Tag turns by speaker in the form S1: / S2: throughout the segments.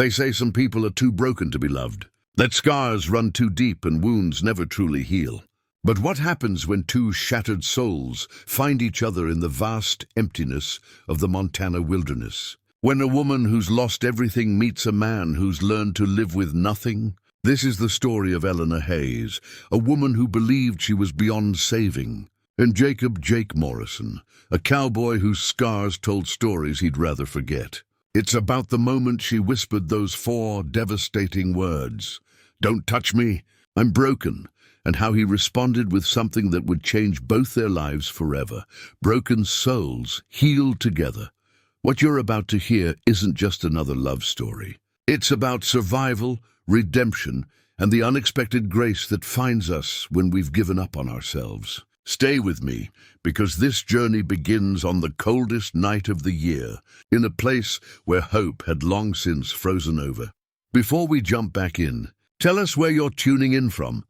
S1: They say some people are too broken to be loved, that scars run too deep and wounds never truly heal. But what happens when two shattered souls find each other in the vast emptiness of the Montana wilderness? When a woman who's lost everything meets a man who's learned to live with nothing? This is the story of Eleanor Hayes, a woman who believed she was beyond saving, and Jacob "Jake" Morrison, a cowboy whose scars told stories he'd rather forget. It's about the moment she whispered those 4 devastating words, "Don't touch me, I'm broken," and how he responded with something that would change both their lives forever. Broken souls healed together. What you're about to hear isn't just another love story. It's about survival, redemption, and the unexpected grace that finds us when we've given up on ourselves. Stay with me, because this journey begins on the coldest night of the year, in a place where hope had long since frozen over. Before we jump back in, tell us where you're tuning in from,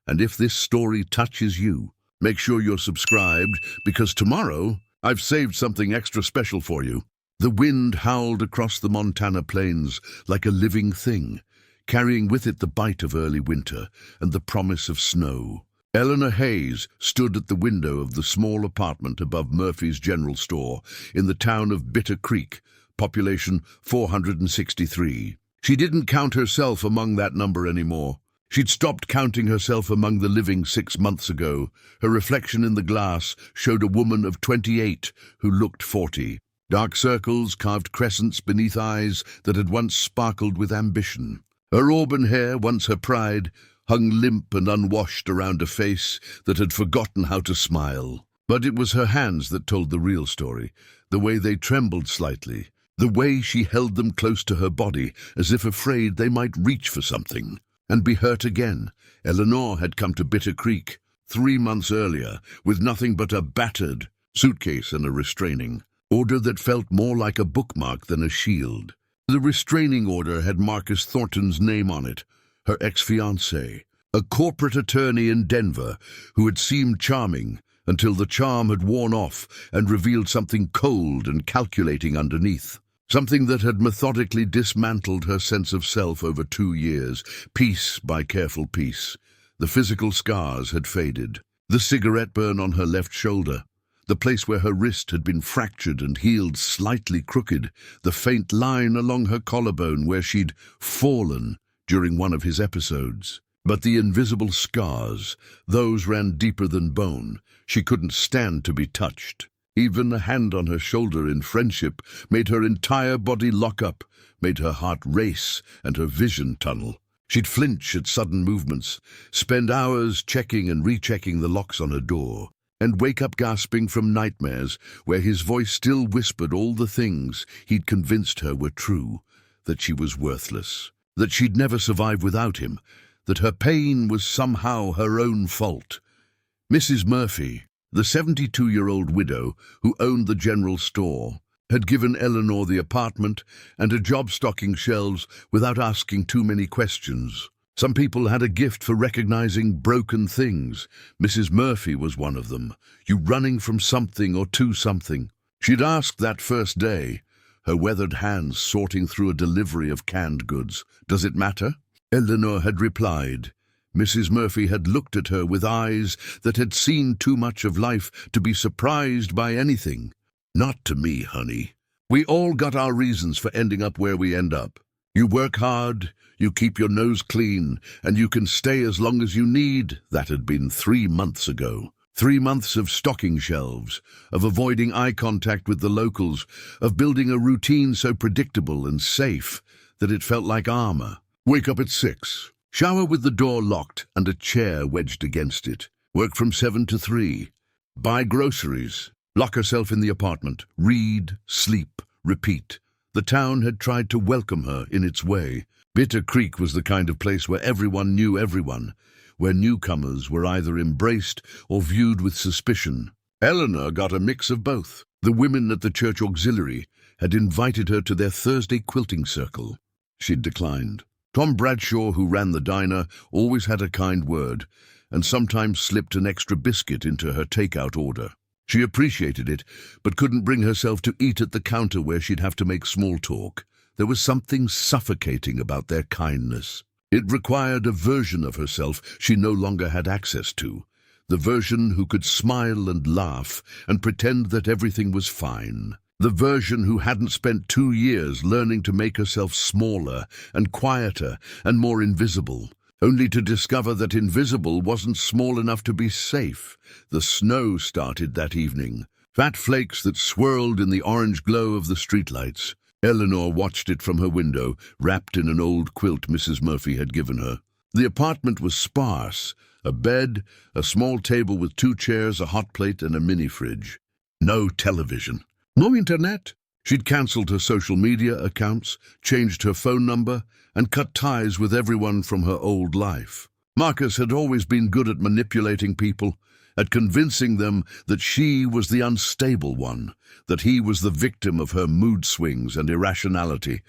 S1: and if this story touches you, make sure you're subscribed, because tomorrow I've saved something extra special for you. The wind howled across the Montana plains like a living thing, carrying with it the bite of early winter and the promise of snow. Eleanor Hayes stood at the window of the small apartment above Murphy's General Store in the town of Bitter Creek, population 463. She didn't count herself among that number anymore. She'd stopped counting herself among the living 6 months ago. Her reflection in the glass showed a woman of 28 who looked 40. Dark circles carved crescents beneath eyes that had once sparkled with ambition. Her auburn hair, once her pride, hung limp and unwashed around a face that had forgotten how to smile. But it was her hands that told the real story, the way they trembled slightly, the way she held them close to her body as if afraid they might reach for something and be hurt again. Eleanor had come to Bitter Creek 3 months earlier with nothing but a battered suitcase and a restraining order that felt more like a bookmark than a shield. The restraining order had Marcus Thornton's name on it, her ex-fiancé, a corporate attorney in Denver who had seemed charming until the charm had worn off and revealed something cold and calculating underneath. Something that had methodically dismantled her sense of self over 2 years, piece by careful piece. The physical scars had faded. The cigarette burn on her left shoulder, the place where her wrist had been fractured and healed slightly crooked, the faint line along her collarbone where she'd fallen during one of his episodes. But the invisible scars, those ran deeper than bone. She couldn't stand to be touched. Even a hand on her shoulder in friendship made her entire body lock up, made her heart race and her vision tunnel. She'd flinch at sudden movements, spend hours checking and rechecking the locks on her door, and wake up gasping from nightmares where his voice still whispered all the things he'd convinced her were true, that she was worthless, that she'd never survive without him, that her pain was somehow her own fault. Mrs. Murphy, the 72-year-old widow who owned the general store, had given Eleanor the apartment and a job stocking shelves without asking too many questions. Some people had a gift for recognizing broken things. Mrs. Murphy was one of them. You running from something or to something. She'd asked that first day, her weathered hands sorting through a delivery of canned goods, "Does it matter?" Eleanor had replied. Mrs. Murphy had looked at her with eyes that had seen too much of life to be surprised by anything. "Not to me, honey. We all got our reasons for ending up where we end up. You work hard, you keep your nose clean, and you can stay as long as you need." That had been 3 months ago. 3 months of stocking shelves, of avoiding eye contact with the locals, of building a routine so predictable and safe that it felt like armor. Wake up at 6. Shower with the door locked and a chair wedged against it. Work from 7 to 3. Buy groceries. Lock herself in the apartment. Read, sleep, repeat. The town had tried to welcome her in its way. Bitter Creek was the kind of place where everyone knew everyone, where newcomers were either embraced or viewed with suspicion. Eleanor got a mix of both. The women at the church auxiliary had invited her to their Thursday quilting circle. She'd declined. Tom Bradshaw, who ran the diner, always had a kind word, and sometimes slipped an extra biscuit into her takeout order. She appreciated it, but couldn't bring herself to eat at the counter where she'd have to make small talk. There was something suffocating about their kindness. It required a version of herself she no longer had access to, the version who could smile and laugh and pretend that everything was fine. The version who hadn't spent 2 years learning to make herself smaller and quieter and more invisible, only to discover that invisible wasn't small enough to be safe. The snow started that evening, fat flakes that swirled in the orange glow of the streetlights. Eleanor watched it from her window, wrapped in an old quilt Mrs. Murphy had given her. The apartment was sparse: a bed, a small table with 2 chairs, a hot plate, and a mini-fridge. No television. No internet. She'd cancelled her social media accounts, changed her phone number, and cut ties with everyone from her old life. Marcus had always been good at manipulating people, at convincing them that she was the unstable one, that he was the victim of her mood swings and irrationality.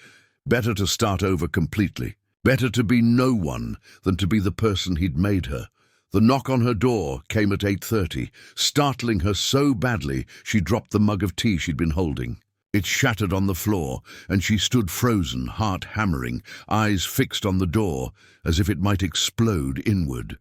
S1: Better to start over completely. Better to be no one than to be the person he'd made her. The knock on her door came at 8:30, startling her so badly she dropped the mug of tea she'd been holding. It shattered on the floor, and she stood frozen, heart hammering, eyes fixed on the door, as if it might explode inward.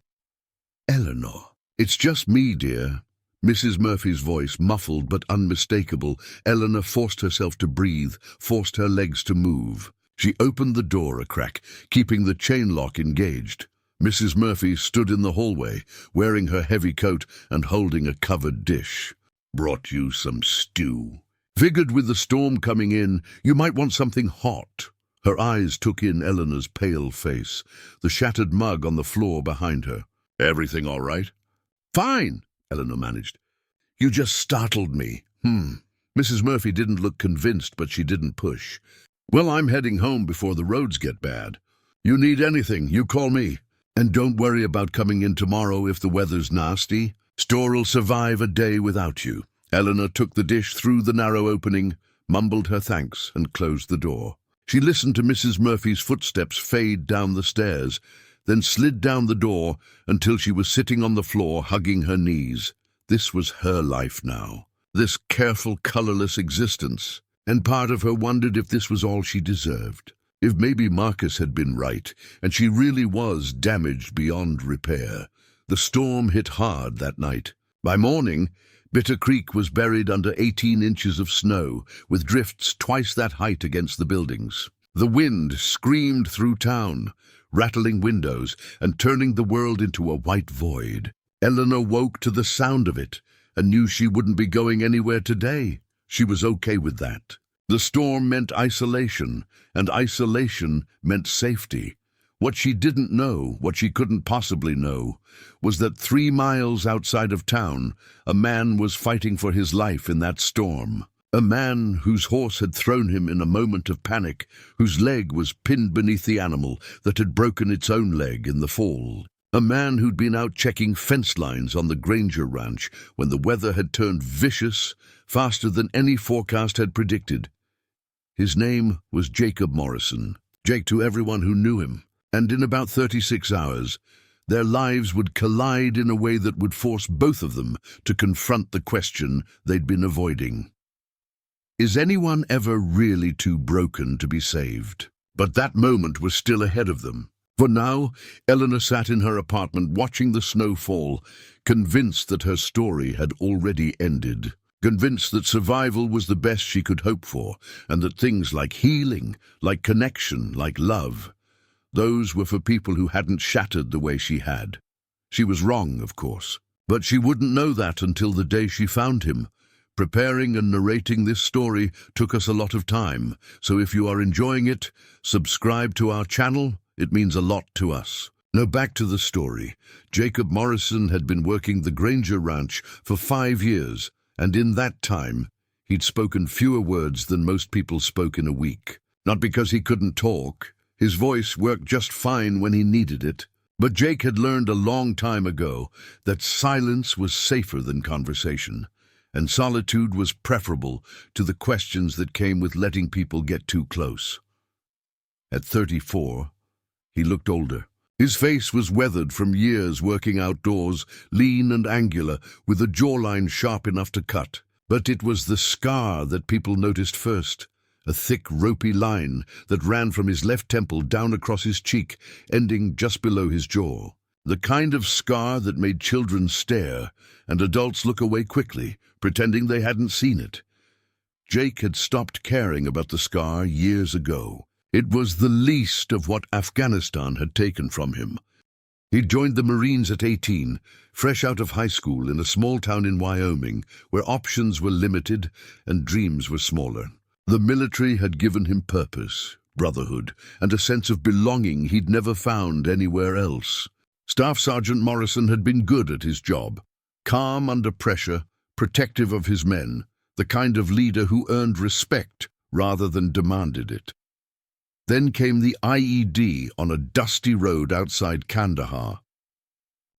S1: "Eleanor." "It's just me, dear." Mrs. Murphy's voice, muffled but unmistakable. Eleanor forced herself to breathe, forced her legs to move. She opened the door a crack, keeping the chain lock engaged. Mrs. Murphy stood in the hallway, wearing her heavy coat and holding a covered dish. "Brought you some stew. Figured with the storm coming in, you might want something hot." Her eyes took in Eleanor's pale face, the shattered mug on the floor behind her. "Everything all right?" "Fine," Eleanor managed. "You just startled me." Mrs. Murphy didn't look convinced, but she didn't push. "Well, I'm heading home before the roads get bad. You need anything, you call me. And don't worry about coming in tomorrow if the weather's nasty. Store'll survive a day without you." Eleanor took the dish through the narrow opening, mumbled her thanks, and closed the door. She listened to Mrs. Murphy's footsteps fade down the stairs, then slid down the door until she was sitting on the floor, hugging her knees. This was her life now, this careful, colorless existence, and part of her wondered if this was all she deserved. If maybe Marcus had been right, and she really was damaged beyond repair. The storm hit hard that night. By morning, Bitter Creek was buried under 18 inches of snow, with drifts twice that height against the buildings. The wind screamed through town, rattling windows and turning the world into a white void. Eleanor woke to the sound of it and knew she wouldn't be going anywhere today. She was okay with that. The storm meant isolation, and isolation meant safety. What she didn't know, what she couldn't possibly know, was that 3 miles outside of town, a man was fighting for his life in that storm. A man whose horse had thrown him in a moment of panic, whose leg was pinned beneath the animal that had broken its own leg in the fall. A man who'd been out checking fence lines on the Granger Ranch when the weather had turned vicious, faster than any forecast had predicted. His name was Jacob Morrison, Jake to everyone who knew him, and in about 36 hours, their lives would collide in a way that would force both of them to confront the question they'd been avoiding. Is anyone ever really too broken to be saved? But that moment was still ahead of them. For now, Eleanor sat in her apartment watching the snow fall, convinced that her story had already ended. Convinced that survival was the best she could hope for, and that things like healing, like connection, like love, those were for people who hadn't shattered the way she had. She was wrong, of course, but she wouldn't know that until the day she found him. Preparing and narrating this story took us a lot of time, so if you are enjoying it, subscribe to our channel. It means a lot to us. Now back to the story. Jacob Morrison had been working the Granger Ranch for 5 years, and in that time, he'd spoken fewer words than most people spoke in a week. Not because he couldn't talk. His voice worked just fine when he needed it. But Jake had learned a long time ago that silence was safer than conversation, and solitude was preferable to the questions that came with letting people get too close. At 34, he looked older. His face was weathered from years working outdoors, lean and angular, with a jawline sharp enough to cut. But it was the scar that people noticed first, a thick, ropey line that ran from his left temple down across his cheek, ending just below his jaw. The kind of scar that made children stare and adults look away quickly, pretending they hadn't seen it. Jake had stopped caring about the scar years ago. It was the least of what Afghanistan had taken from him. He'd joined the Marines at 18, fresh out of high school in a small town in Wyoming, where options were limited and dreams were smaller. The military had given him purpose, brotherhood, and a sense of belonging he'd never found anywhere else. Staff Sergeant Morrison had been good at his job, calm under pressure, protective of his men, the kind of leader who earned respect rather than demanded it. Then came the IED on a dusty road outside Kandahar.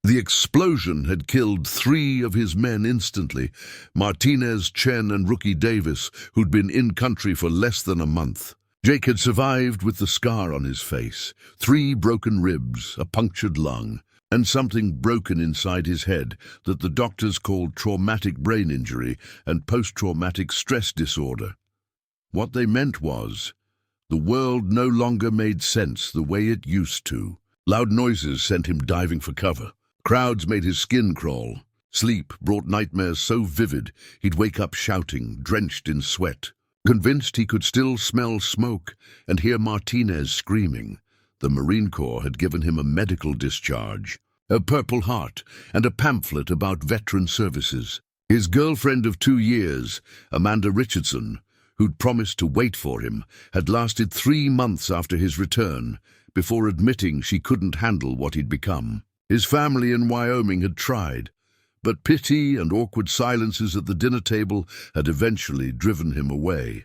S1: The explosion had killed 3 of his men instantly, Martinez, Chen, and Rookie Davis, who'd been in country for less than a month. Jake had survived with the scar on his face, 3 broken ribs, a punctured lung, and something broken inside his head that the doctors called traumatic brain injury and post-traumatic stress disorder. What they meant was, the world no longer made sense the way it used to. Loud noises sent him diving for cover. Crowds made his skin crawl. Sleep brought nightmares so vivid he'd wake up shouting, drenched in sweat. Convinced he could still smell smoke and hear Martinez screaming, the Marine Corps had given him a medical discharge, a Purple Heart, and a pamphlet about veteran services. His girlfriend of 2 years, Amanda Richardson, who'd promised to wait for him, had lasted 3 months after his return, before admitting she couldn't handle what he'd become. His family in Wyoming had tried, but pity and awkward silences at the dinner table had eventually driven him away.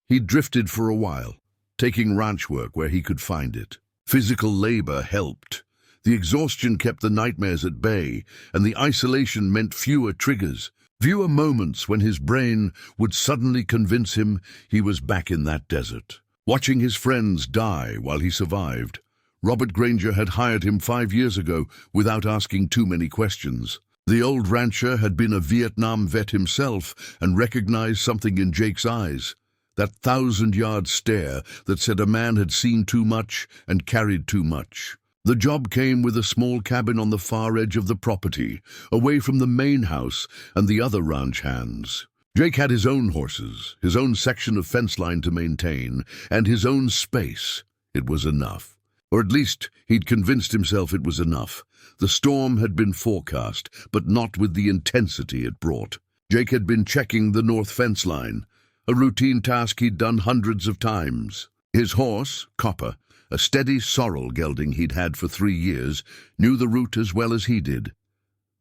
S1: He'd drifted for a while, taking ranch work where he could find it. Physical labor helped. The exhaustion kept the nightmares at bay, and the isolation meant fewer triggers, fewer moments when his brain would suddenly convince him he was back in that desert. Watching his friends die while he survived, Robert Granger had hired him 5 years ago without asking too many questions. The old rancher had been a Vietnam vet himself and recognized something in Jake's eyes, that 1,000-yard stare that said a man had seen too much and carried too much. The job came with a small cabin on the far edge of the property, away from the main house and the other ranch hands. Jake had his own horses, his own section of fence line to maintain, and his own space. It was enough. Or at least he'd convinced himself it was enough. The storm had been forecast, but not with the intensity it brought. Jake had been checking the north fence line, a routine task he'd done hundreds of times. His horse, Copper, a steady sorrel gelding he'd had for 3 years, knew the route as well as he did.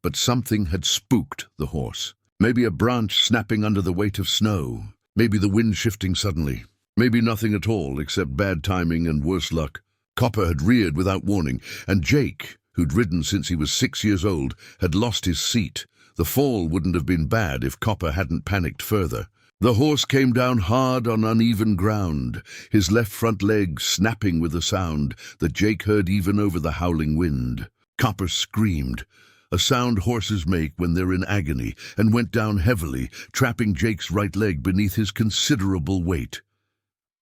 S1: But something had spooked the horse. Maybe a branch snapping under the weight of snow. Maybe the wind shifting suddenly. Maybe nothing at all except bad timing and worse luck. Copper had reared without warning, and Jake, who'd ridden since he was 6 years old, had lost his seat. The fall wouldn't have been bad if Copper hadn't panicked further. The horse came down hard on uneven ground, his left front leg snapping with a sound that Jake heard even over the howling wind. Copper screamed, a sound horses make when they're in agony, and went down heavily, trapping Jake's right leg beneath his considerable weight.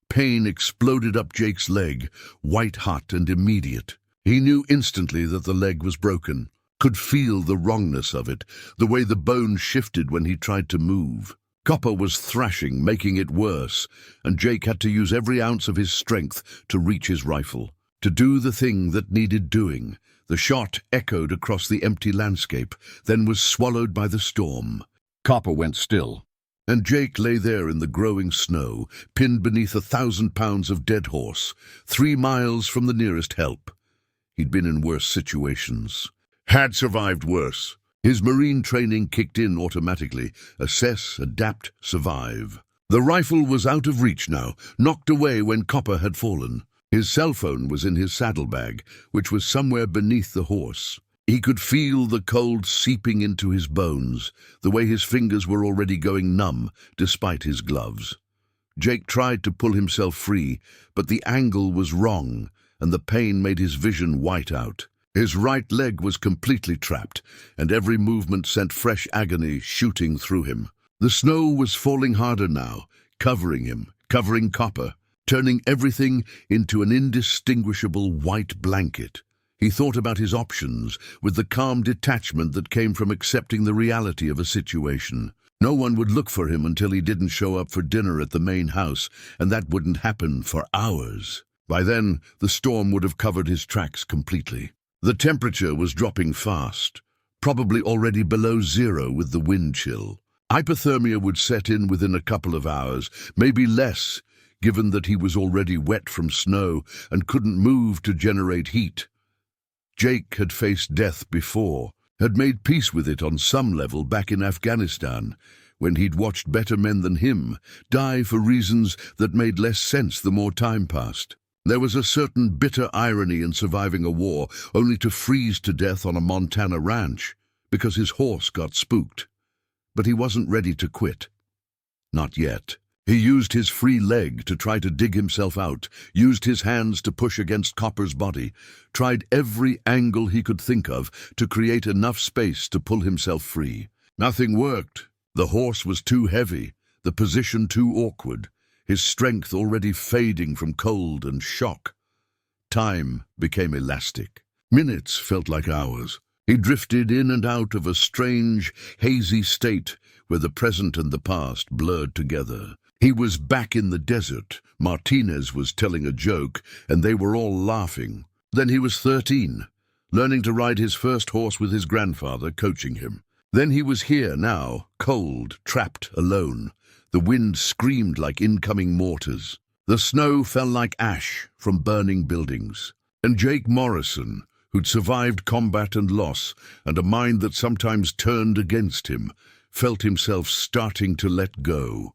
S1: Pain exploded up Jake's leg, white-hot and immediate. He knew instantly that the leg was broken, could feel the wrongness of it, the way the bone shifted when he tried to move. Copper was thrashing, making it worse, and Jake had to use every ounce of his strength to reach his rifle, to do the thing that needed doing. The shot echoed across the empty landscape, then was swallowed by the storm. Copper went still, and Jake lay there in the growing snow, pinned beneath 1,000 pounds of dead horse, 3 miles from the nearest help. He'd been in worse situations. Had survived worse. His Marine training kicked in automatically. Assess, adapt, survive. The rifle was out of reach now, knocked away when Copper had fallen. His cell phone was in his saddlebag, which was somewhere beneath the horse. He could feel the cold seeping into his bones, the way his fingers were already going numb, despite his gloves. Jake tried to pull himself free, but the angle was wrong, and the pain made his vision white out. His right leg was completely trapped, and every movement sent fresh agony shooting through him. The snow was falling harder now, covering him, covering copper, turning everything into an indistinguishable white blanket. He thought about his options with the calm detachment that came from accepting the reality of a situation. No one would look for him until he didn't show up for dinner at the main house, and that wouldn't happen for hours. By then, the storm would have covered his tracks completely. The temperature was dropping fast, probably already below zero with the wind chill. Hypothermia would set in within a couple of hours, maybe less, given that he was already wet from snow and couldn't move to generate heat. Jake had faced death before, had made peace with it on some level back in Afghanistan, when he'd watched better men than him die for reasons that made less sense the more time passed. There was a certain bitter irony in surviving a war only to freeze to death on a Montana ranch because his horse got spooked. But he wasn't ready to quit. Not yet. He used his free leg to try to dig himself out, used his hands to push against Copper's body, tried every angle he could think of to create enough space to pull himself free. Nothing worked. The horse was too heavy, the position too awkward, his strength already fading from cold and shock. Time became elastic. Minutes felt like hours. He drifted in and out of a strange, hazy state where the present and the past blurred together. He was back in the desert. Martinez was telling a joke, and they were all laughing. Then he was 13, learning to ride his first horse with his grandfather coaching him. Then he was here now, cold, trapped, alone. The wind screamed like incoming mortars. The snow fell like ash from burning buildings. And Jake Morrison, who'd survived combat and loss, and a mind that sometimes turned against him, felt himself starting to let go.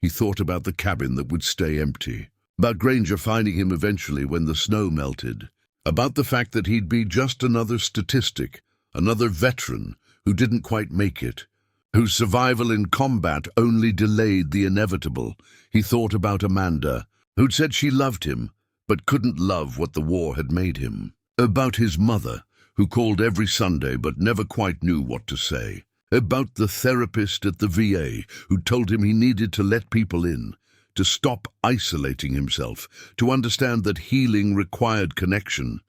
S1: He thought about the cabin that would stay empty, about Granger finding him eventually when the snow melted, about the fact that he'd be just another statistic, another veteran who didn't quite make it, whose survival in combat only delayed the inevitable. He thought about Amanda, who'd said she loved him, but couldn't love what the war had made him. About his mother, who called every Sunday but never quite knew what to say. About the therapist at the VA who told him he needed to let people in, to stop isolating himself, to understand that healing required connection.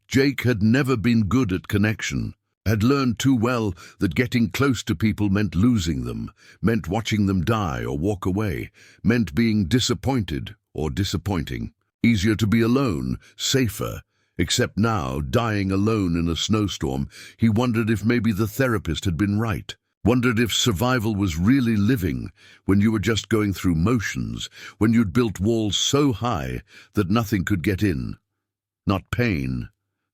S1: Jake had never been good at connection, had learned too well that getting close to people meant losing them, meant watching them die or walk away, meant being disappointed or disappointing. Easier to be alone, safer. Except now, dying alone in a snowstorm, he wondered if maybe the therapist had been right. Wondered if survival was really living when you were just going through motions, when you'd built walls so high that nothing could get in. Not pain,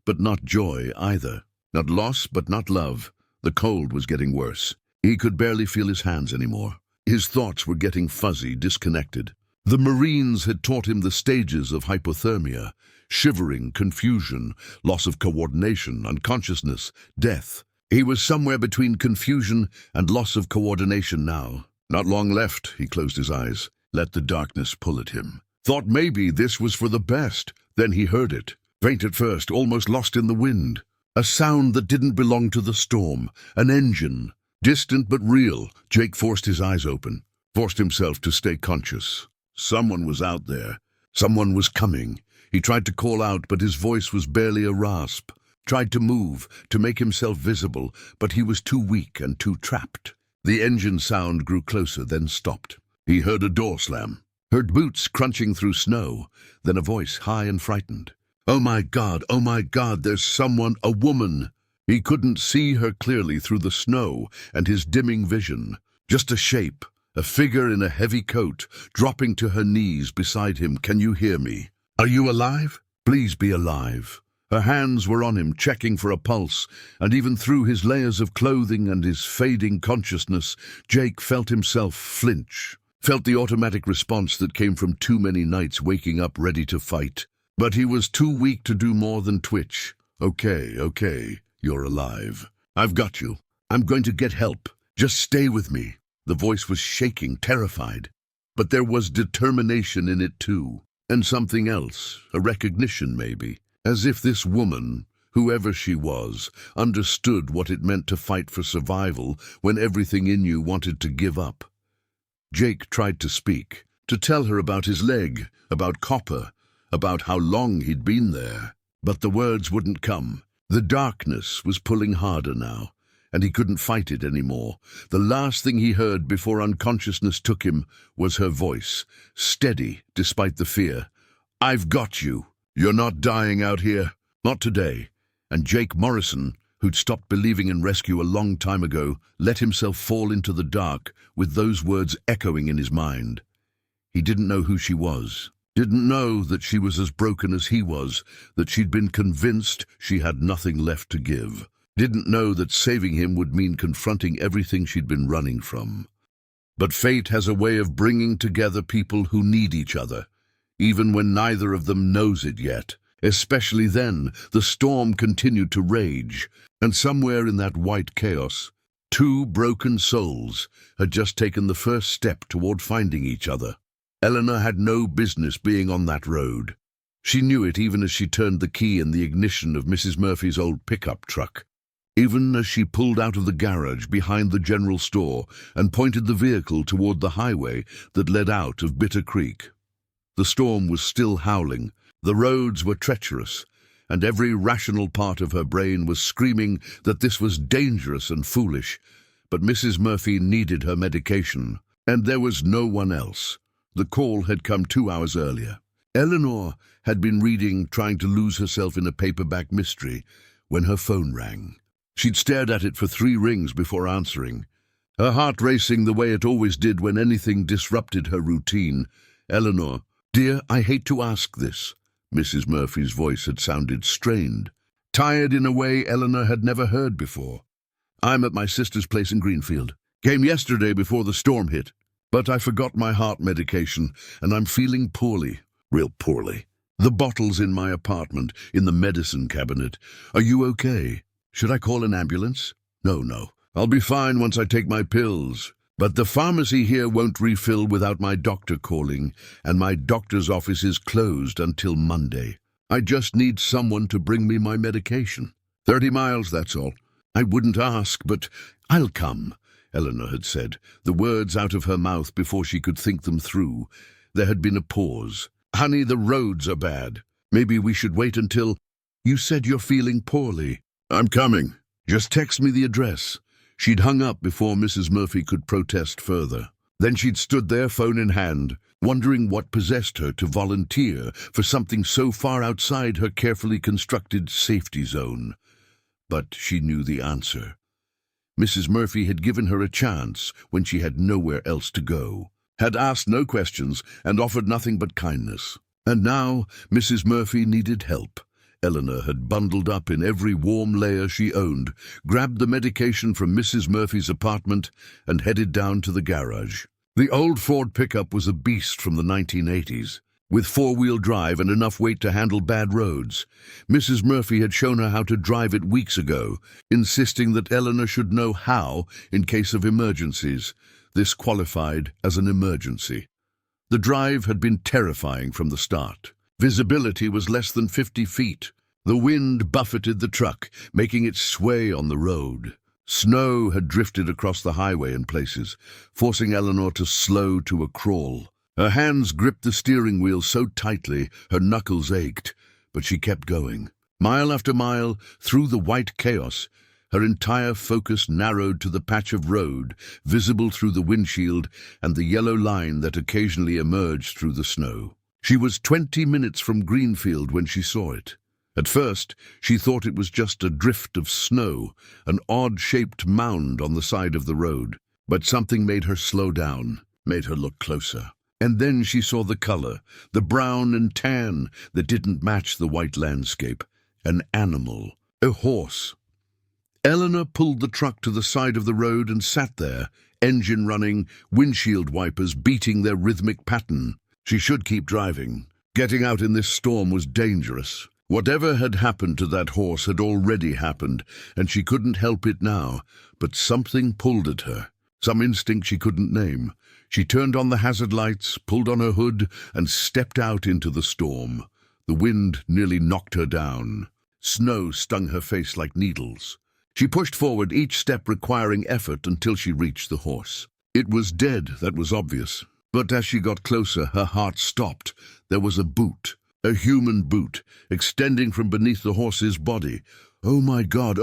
S1: but not joy either. Not loss, but not love. The cold was getting worse. He could barely feel his hands anymore. His thoughts were getting fuzzy, disconnected. The Marines had taught him the stages of hypothermia: shivering, confusion, loss of coordination, unconsciousness, death. He was somewhere between confusion and loss of coordination now. Not long left, he closed his eyes, let the darkness pull at him. Thought maybe this was for the best. Then he heard it, faint at first, almost lost in the wind. A sound that didn't belong to the storm, an engine. Distant but real. Jake forced his eyes open, forced himself to stay conscious. Someone was out there. Someone was coming. He tried to call out, but his voice was barely a rasp. Tried to move, to make himself visible, but he was too weak and too trapped. The engine sound grew closer, then stopped. He heard a door slam, heard boots crunching through snow, then a voice high and frightened. Oh my God, there's someone, a woman. He couldn't see her clearly through the snow and his dimming vision. Just a shape, a figure in a heavy coat, dropping to her knees beside him. Can you hear me? Are you alive? Please be alive. Her hands were on him, checking for a pulse, and even through his layers of clothing and his fading consciousness, Jake felt himself flinch, felt the automatic response that came from too many nights waking up ready to fight. But he was too weak to do more than twitch. Okay, you're alive. I've got you. I'm going to get help. Just stay with me. The voice was shaking, terrified. But there was determination in it too. And something else, a recognition maybe, as if this woman, whoever she was, understood what it meant to fight for survival when everything in you wanted to give up. Jake tried to speak, to tell her about his leg, about copper, about how long he'd been there. But the words wouldn't come. The darkness was pulling harder now, and he couldn't fight it anymore. The last thing he heard before unconsciousness took him was her voice, steady despite the fear. "I've got you. You're not dying out here. Not today." And Jake Morrison, who'd stopped believing in rescue a long time ago, let himself fall into the dark with those words echoing in his mind. He didn't know who she was. Didn't know that she was as broken as he was, that she'd been convinced she had nothing left to give. Didn't know that saving him would mean confronting everything she'd been running from. But fate has a way of bringing together people who need each other, even when neither of them knows it yet. Especially then, the storm continued to rage, and somewhere in that white chaos, two broken souls had just taken the first step toward finding each other. Eleanor had no business being on that road. She knew it even as she turned the key in the ignition of Mrs. Murphy's old pickup truck. Even as she pulled out of the garage behind the general store and pointed the vehicle toward the highway that led out of Bitter Creek. The storm was still howling, the roads were treacherous, and every rational part of her brain was screaming that this was dangerous and foolish. But Mrs. Murphy needed her medication, and there was no one else. The call had come 2 hours earlier. Eleanor had been reading Trying to Lose Herself in a Paperback Mystery when her phone rang. She'd stared at it for 3 rings before answering, her heart racing the way it always did when anything disrupted her routine. "Eleanor, dear, I hate to ask this." Mrs. Murphy's voice had sounded strained, tired in a way Eleanor had never heard before. "I'm at my sister's place in Greenfield. Came yesterday before the storm hit. But I forgot my heart medication, and I'm feeling poorly, real poorly. The bottle's in my apartment, in the medicine cabinet. Are you okay? Should I call an ambulance?" No. I'll be fine once I take my pills. But the pharmacy here won't refill without my doctor calling, and my doctor's office is closed until Monday. I just need someone to bring me my medication. 30 miles, that's all. I wouldn't ask, but I'll come, Eleanor had said, the words out of her mouth before she could think them through. There had been a pause. "Honey, the roads are bad. Maybe we should wait until—" "You said you're feeling poorly." "I'm coming. Just text me the address." She'd hung up before Mrs. Murphy could protest further. Then she'd stood there, phone in hand, wondering what possessed her to volunteer for something so far outside her carefully constructed safety zone. But she knew the answer. Mrs. Murphy had given her a chance when she had nowhere else to go, had asked no questions and offered nothing but kindness. And now Mrs. Murphy needed help. Eleanor had bundled up in every warm layer she owned, grabbed the medication from Mrs. Murphy's apartment, and headed down to the garage. The old Ford pickup was a beast from the 1980s, with 4-wheel drive and enough weight to handle bad roads. Mrs. Murphy had shown her how to drive it weeks ago, insisting that Eleanor should know how in case of emergencies. This qualified as an emergency. The drive had been terrifying from the start. Visibility was less than 50 feet. The wind buffeted the truck, making it sway on the road. Snow had drifted across the highway in places, forcing Eleanor to slow to a crawl. Her hands gripped the steering wheel so tightly her knuckles ached, but she kept going. Mile after mile, through the white chaos, her entire focus narrowed to the patch of road, visible through the windshield and the yellow line that occasionally emerged through the snow. She was 20 minutes from Greenfield when she saw it. At first, she thought it was just a drift of snow, an odd-shaped mound on the side of the road. But something made her slow down, made her look closer. And then she saw the color, the brown and tan that didn't match the white landscape. An animal, a horse. Eleanor pulled the truck to the side of the road and sat there, engine running, windshield wipers beating their rhythmic pattern. She should keep driving. Getting out in this storm was dangerous. Whatever had happened to that horse had already happened, and she couldn't help it now, but something pulled at her, some instinct she couldn't name. She turned on the hazard lights, pulled on her hood, and stepped out into the storm. The wind nearly knocked her down. Snow stung her face like needles. She pushed forward, each step requiring effort until she reached the horse. It was dead, that was obvious. But as she got closer, her heart stopped. There was a boot, a human boot, extending from beneath the horse's body. Oh my God,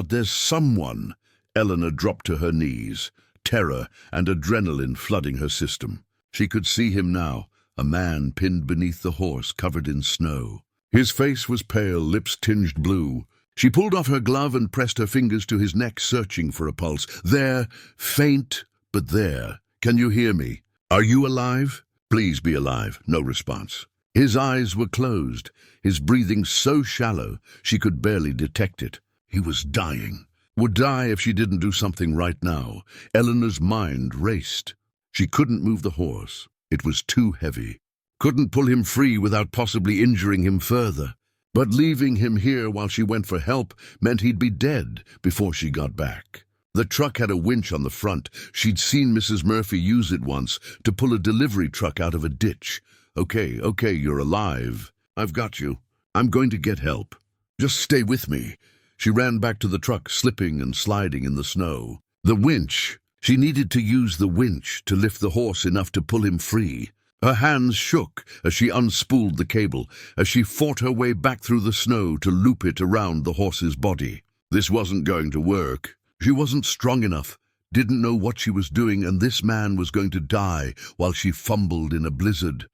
S1: there's someone! Eleanor dropped to her knees, terror and adrenaline flooding her system. She could see him now, a man pinned beneath the horse, covered in snow. His face was pale, lips tinged blue. She pulled off her glove and pressed her fingers to his neck, searching for a pulse. There, faint, but there. Can you hear me? Are you alive? Please be alive. No response. His eyes were closed, his breathing so shallow she could barely detect it. He was dying. Would die if she didn't do something right now. Eleanor's mind raced. She couldn't move the horse. It was too heavy. Couldn't pull him free without possibly injuring him further. But leaving him here while she went for help meant he'd be dead before she got back. The truck had a winch on the front. She'd seen Mrs. Murphy use it once to pull a delivery truck out of a ditch. Okay, you're alive. I've got you. I'm going to get help. Just stay with me. She ran back to the truck, slipping and sliding in the snow. The winch. She needed to use the winch to lift the horse enough to pull him free. Her hands shook as she unspooled the cable, as she fought her way back through the snow to loop it around the horse's body. This wasn't going to work. She wasn't strong enough, didn't know what she was doing, and this man was going to die while she fumbled in a blizzard.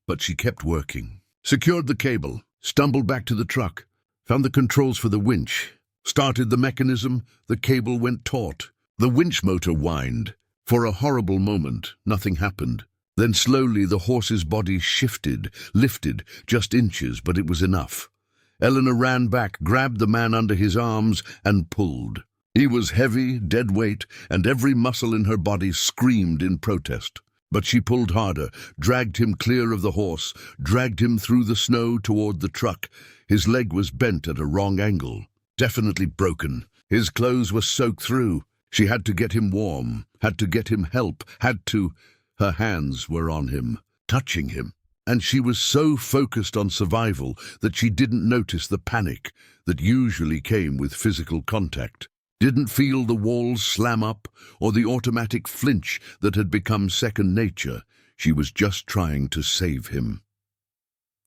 S1: But she kept working. Secured the cable, stumbled back to the truck, found the controls for the winch, started the mechanism. The cable went taut. The winch motor whined. For a horrible moment, nothing happened. Then slowly the horse's body shifted, lifted, just inches, but it was enough. Eleanor ran back, grabbed the man under his arms, and pulled. He was heavy, dead weight, and every muscle in her body screamed in protest. But she pulled harder, dragged him clear of the horse, dragged him through the snow toward the truck. His leg was bent at a wrong angle, definitely broken. His clothes were soaked through. She had to get him warm, had to get him help, Her hands were on him, touching him. And she was so focused on survival that she didn't notice the panic that usually came with physical contact. Didn't feel the walls slam up or the automatic flinch that had become second nature. She was just trying to save him.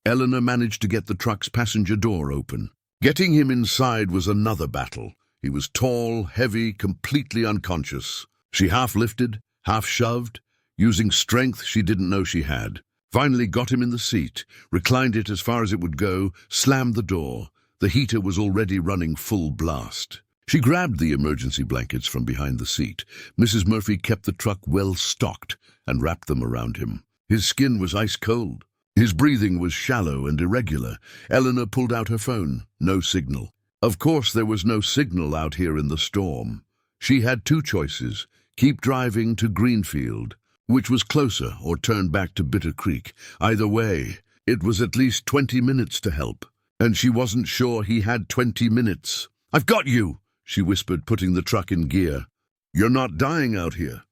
S1: Eleanor managed to get the truck's passenger door open. Getting him inside was another battle. He was tall, heavy, completely unconscious. She half lifted, half shoved, using strength she didn't know she had. Finally got him in the seat, reclined it as far as it would go, slammed the door. The heater was already running full blast. She grabbed the emergency blankets from behind the seat. Mrs. Murphy kept the truck well stocked and wrapped them around him. His skin was ice cold. His breathing was shallow and irregular. Eleanor pulled out her phone. No signal. Of course there was no signal out here in the storm. She had two choices: keep driving to Greenfield, which was closer, or turn back to Bitter Creek. Either way, it was at least 20 minutes to help, and she wasn't sure he had 20 minutes. "I've got you," she whispered, putting the truck in gear. "You're not dying out here.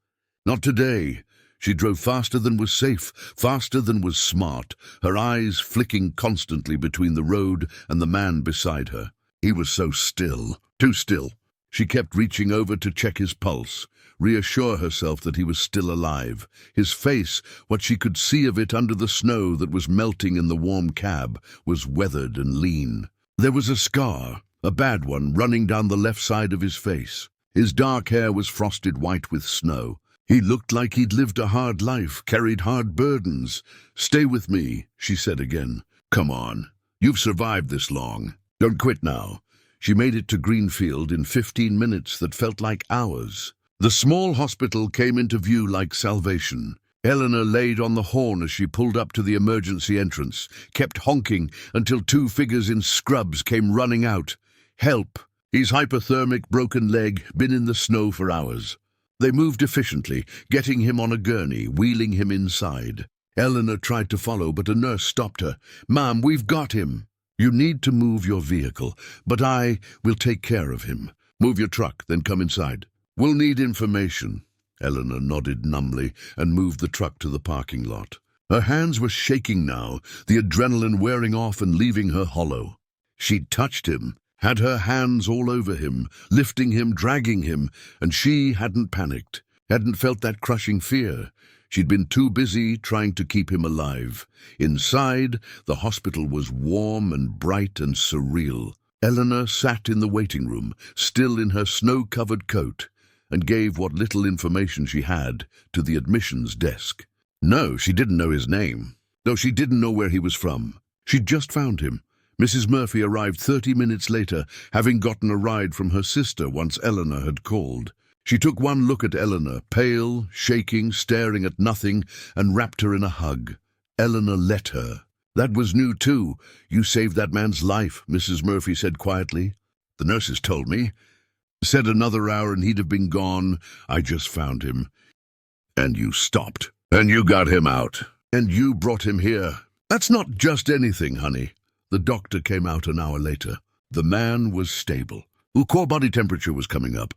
S1: Not today." She drove faster than was safe, faster than was smart, her eyes flicking constantly between the road and the man beside her. He was so still, too still. She kept reaching over to check his pulse, reassure herself that he was still alive. His face, what she could see of it under the snow that was melting in the warm cab, was weathered and lean. There was a scar, a bad one, running down the left side of his face. His dark hair was frosted white with snow. He looked like he'd lived a hard life, carried hard burdens. "Stay with me," she said again. "Come on. You've survived this long. Don't quit now." She made it to Greenfield in 15 minutes that felt like hours. The small hospital came into view like salvation. Eleanor laid on the horn as she pulled up to the emergency entrance, kept honking until two figures in scrubs came running out. "Help! He's hypothermic, broken leg, been in the snow for hours." They moved efficiently, getting him on a gurney, wheeling him inside. Eleanor tried to follow, but a nurse stopped her. "Ma'am, we've got him. You need to move your vehicle, but I will take care of him. Move your truck, then come inside. We'll need information." Eleanor nodded numbly and moved the truck to the parking lot. Her hands were shaking now, the adrenaline wearing off and leaving her hollow. She'd touched him, had her hands all over him, lifting him, dragging him, and she hadn't panicked, hadn't felt that crushing fear. She'd been too busy trying to keep him alive. Inside, the hospital was warm and bright and surreal. Eleanor sat in the waiting room, still in her snow-covered coat, and gave what little information she had to the admissions desk. No, she didn't know his name. No, she didn't know where he was from. She'd just found him. Mrs. Murphy arrived 30 minutes later, having gotten a ride from her sister once Eleanor had called. She took one look at Eleanor, pale, shaking, staring at nothing, and wrapped her in a hug. Eleanor let her. "That was new too. You saved that man's life," Mrs. Murphy said quietly. "The nurses told me. Said another hour and he'd have been gone. I just found him. And you stopped. And you got him out. And you brought him here. That's not just anything, honey." The doctor came out an hour later. The man was stable. Core body temperature was coming up.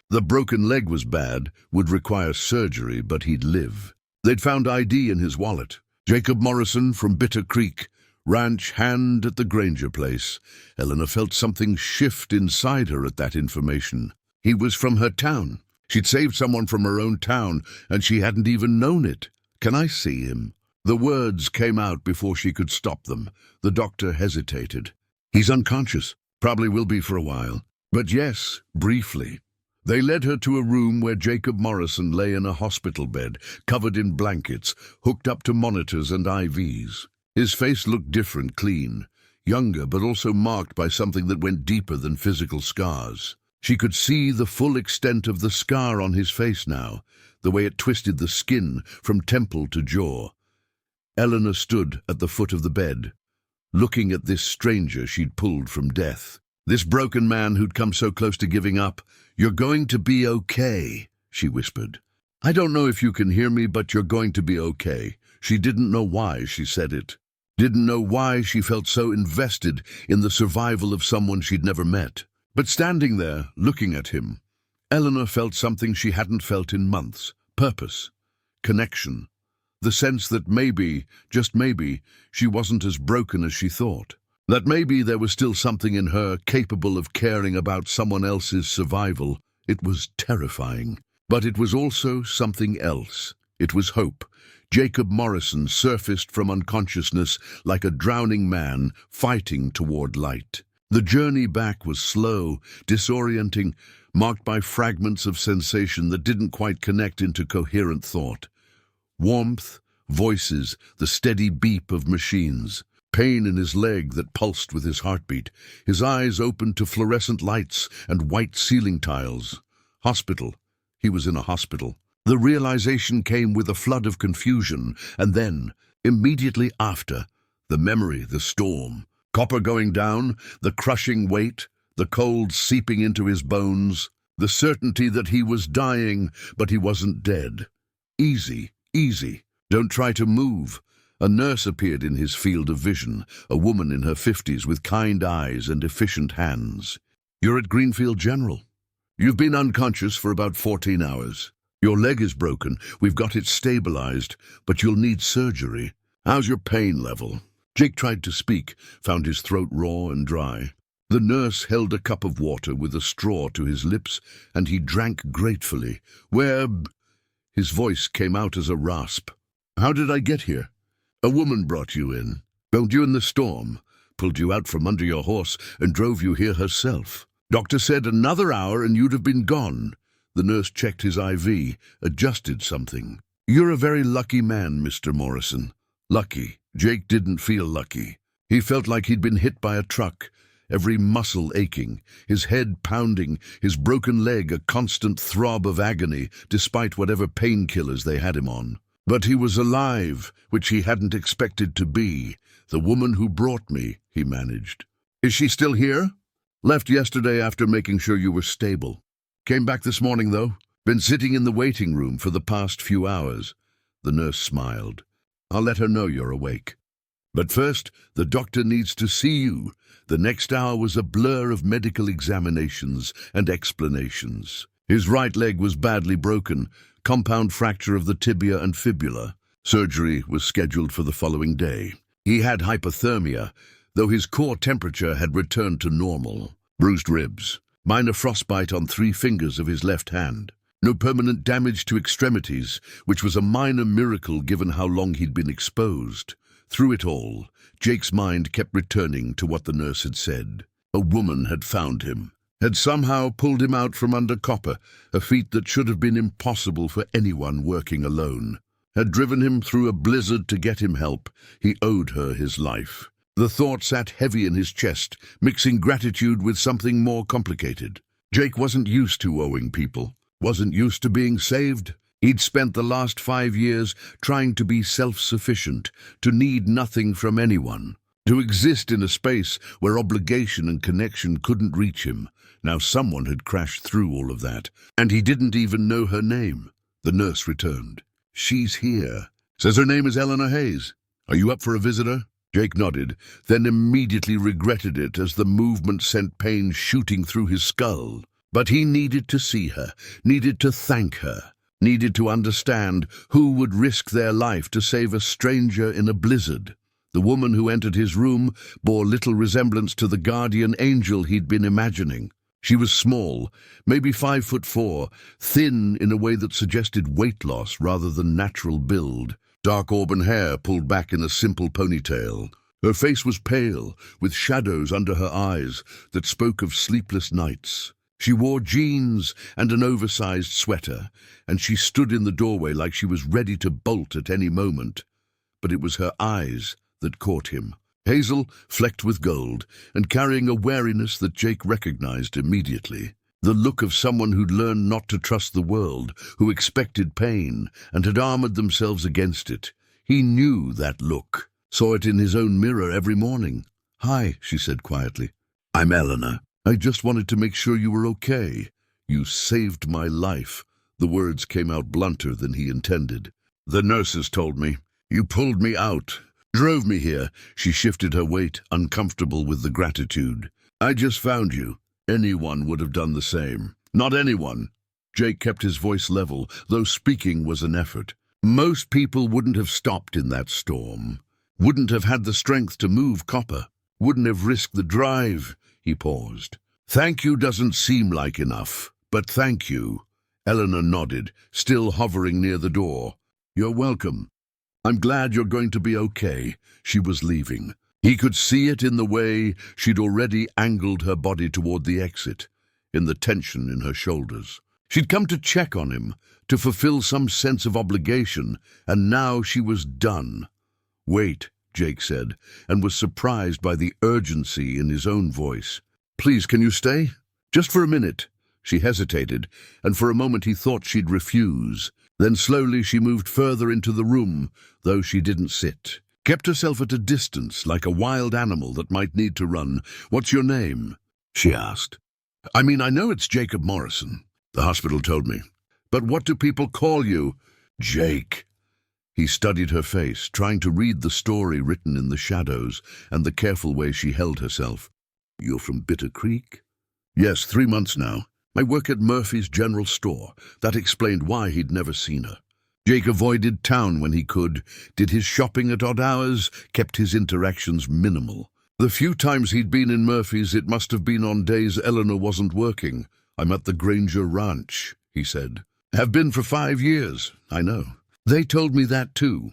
S1: The broken leg was bad, would require surgery, but he'd live. They'd found ID in his wallet. Jacob Morrison from Bitter Creek, ranch hand at the Granger place. Eleanor felt something shift inside her at that information. He was from her town. She'd saved someone from her own town, and she hadn't even known it. "Can I see him?" The words came out before she could stop them. The doctor hesitated. "He's unconscious. Probably will be for a while. But yes, briefly." They led her to a room where Jacob Morrison lay in a hospital bed, covered in blankets, hooked up to monitors and IVs. His face looked different, clean, younger, but also marked by something that went deeper than physical scars. She could see the full extent of the scar on his face now, the way it twisted the skin from temple to jaw. Eleanor stood at the foot of the bed, looking at this stranger she'd pulled from death. This broken man who'd come so close to giving up. "You're going to be okay," she whispered. "I don't know if you can hear me, but you're going to be okay." She didn't know why she said it. Didn't know why she felt so invested in the survival of someone she'd never met. But standing there, looking at him, Eleanor felt something she hadn't felt in months. Purpose. Connection. The sense that maybe, just maybe, she wasn't as broken as she thought. That maybe there was still something in her capable of caring about someone else's survival. It was terrifying. But it was also something else. It was hope. Jacob Morrison surfaced from unconsciousness like a drowning man fighting toward light. The journey back was slow, disorienting, marked by fragments of sensation that didn't quite connect into coherent thought. Warmth, voices, the steady beep of machines. Pain in his leg that pulsed with his heartbeat. His eyes opened to fluorescent lights and white ceiling tiles. Hospital. He was in a hospital. The realization came with a flood of confusion, and then, immediately after, the memory, the storm. Copper going down, the crushing weight, the cold seeping into his bones, the certainty that he was dying, but he wasn't dead. Easy, easy. Don't try to move. A nurse appeared in his field of vision, a woman in her 50s with kind eyes and efficient hands. "You're at Greenfield General. You've been unconscious for about 14 hours. Your leg is broken. We've got it stabilized, but you'll need surgery. How's your pain level?" Jake tried to speak, found his throat raw and dry. The nurse held a cup of water with a straw to his lips, and he drank gratefully. "Where—" His voice came out as a rasp. "How did I get here?" "A woman brought you in. Found you in the storm. Pulled you out from under your horse and drove you here herself. Doctor said another hour and you'd have been gone." The nurse checked his IV, adjusted something. "You're a very lucky man, Mr. Morrison." Lucky. Jake didn't feel lucky. He felt like he'd been hit by a truck, every muscle aching, his head pounding, his broken leg a constant throb of agony, despite whatever painkillers they had him on. But he was alive, which he hadn't expected to be. "The woman who brought me," he managed. "Is she still here?" "Left yesterday after making sure you were stable. Came back this morning, though. Been sitting in the waiting room for the past few hours." The nurse smiled. "I'll let her know you're awake. But first, the doctor needs to see you." The next hour was a blur of medical examinations and explanations. His right leg was badly broken, compound fracture of the tibia and fibula. Surgery was scheduled for the following day. He had hypothermia, though his core temperature had returned to normal. Bruised ribs, minor frostbite on 3 fingers of his left hand. No permanent damage to extremities, which was a minor miracle given how long he'd been exposed. Through it all, Jake's mind kept returning to what the nurse had said. A woman had found him, had somehow pulled him out from under copper, a feat that should have been impossible for anyone working alone. Had driven him through a blizzard to get him help. He owed her his life. The thought sat heavy in his chest, mixing gratitude with something more complicated. Jake wasn't used to owing people, wasn't used to being saved. He'd spent the last 5 years trying to be self-sufficient, to need nothing from anyone, to exist in a space where obligation and connection couldn't reach him. Now someone had crashed through all of that, and he didn't even know her name. The nurse returned. "She's here. Says her name is Eleanor Hayes. Are you up for a visitor?" Jake nodded, then immediately regretted it as the movement sent pain shooting through his skull. But he needed to see her, needed to thank her, needed to understand who would risk their life to save a stranger in a blizzard. The woman who entered his room bore little resemblance to the guardian angel he'd been imagining. She was small, maybe 5'4", thin in a way that suggested weight loss rather than natural build. Dark auburn hair pulled back in a simple ponytail. Her face was pale, with shadows under her eyes that spoke of sleepless nights. She wore jeans and an oversized sweater, and she stood in the doorway like she was ready to bolt at any moment. But it was her eyes that caught him. Hazel, flecked with gold, and carrying a wariness that Jake recognized immediately. The look of someone who'd learned not to trust the world, who expected pain, and had armored themselves against it. He knew that look, saw it in his own mirror every morning. "Hi," she said quietly. "I'm Eleanor. I just wanted to make sure you were okay. You saved my life." The words came out blunter than he intended. "The nurses told me. You pulled me out. Drove me here." She shifted her weight, uncomfortable with the gratitude. "I just found you. Anyone would have done the same." "Not anyone." Jake kept his voice level, though speaking was an effort. "Most people wouldn't have stopped in that storm. Wouldn't have had the strength to move copper. Wouldn't have risked the drive." He paused. "Thank you doesn't seem like enough, but thank you." Eleanor nodded, still hovering near the door. "You're welcome. I'm glad you're going to be okay." She was leaving. He could see it in the way she'd already angled her body toward the exit, in the tension in her shoulders. She'd come to check on him, to fulfill some sense of obligation, and now she was done. "Wait," Jake said, and was surprised by the urgency in his own voice. "Please, can you stay? Just for a minute." She hesitated, and for a moment he thought she'd refuse. Then slowly she moved further into the room, though she didn't sit. Kept herself at a distance, like a wild animal that might need to run. "What's your name?" she asked. "I mean, I know it's Jacob Morrison. The hospital told me. But what do people call you?" "Jake." He studied her face, trying to read the story written in the shadows and the careful way she held herself. "You're from Bitter Creek?" "Yes, 3 months now. I work at Murphy's General Store." That explained why he'd never seen her. Jake avoided town when he could, did his shopping at odd hours, kept his interactions minimal. The few times he'd been in Murphy's, it must have been on days Eleanor wasn't working. "I'm at the Granger Ranch," he said. "Have been for 5 years, I know." "They told me that too."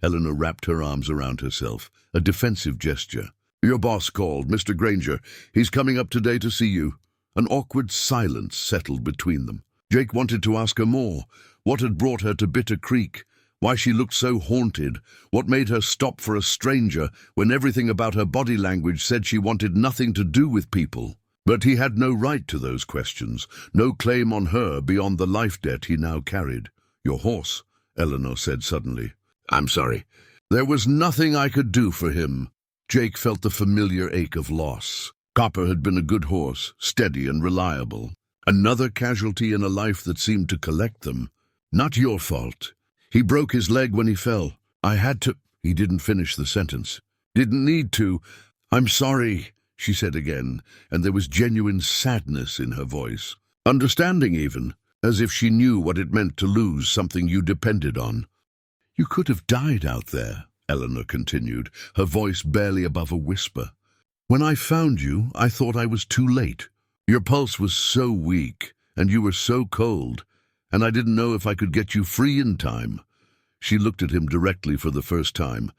S1: Eleanor wrapped her arms around herself, a defensive gesture. "Your boss called, Mr. Granger. He's coming up today to see you." An awkward silence settled between them. Jake wanted to ask her more. What had brought her to Bitter Creek? Why she looked so haunted? What made her stop for a stranger when everything about her body language said she wanted nothing to do with people? But he had no right to those questions, no claim on her beyond the life debt he now carried. "Your horse," Eleanor said suddenly. "I'm sorry." "There was nothing I could do for him." Jake felt the familiar ache of loss. Copper had been a good horse, steady and reliable. Another casualty in a life that seemed to collect them. "Not your fault. He broke his leg when he fell. I had to—" He didn't finish the sentence. "Didn't need to. I'm sorry," she said again, and there was genuine sadness in her voice. Understanding even, as if she knew what it meant to lose something you depended on. "You could have died out there," Eleanor continued, her voice barely above a whisper. "When I found you, I thought I was too late. Your pulse was so weak, and you were so cold, and I didn't know if I could get you free in time." She looked at him directly for the first time,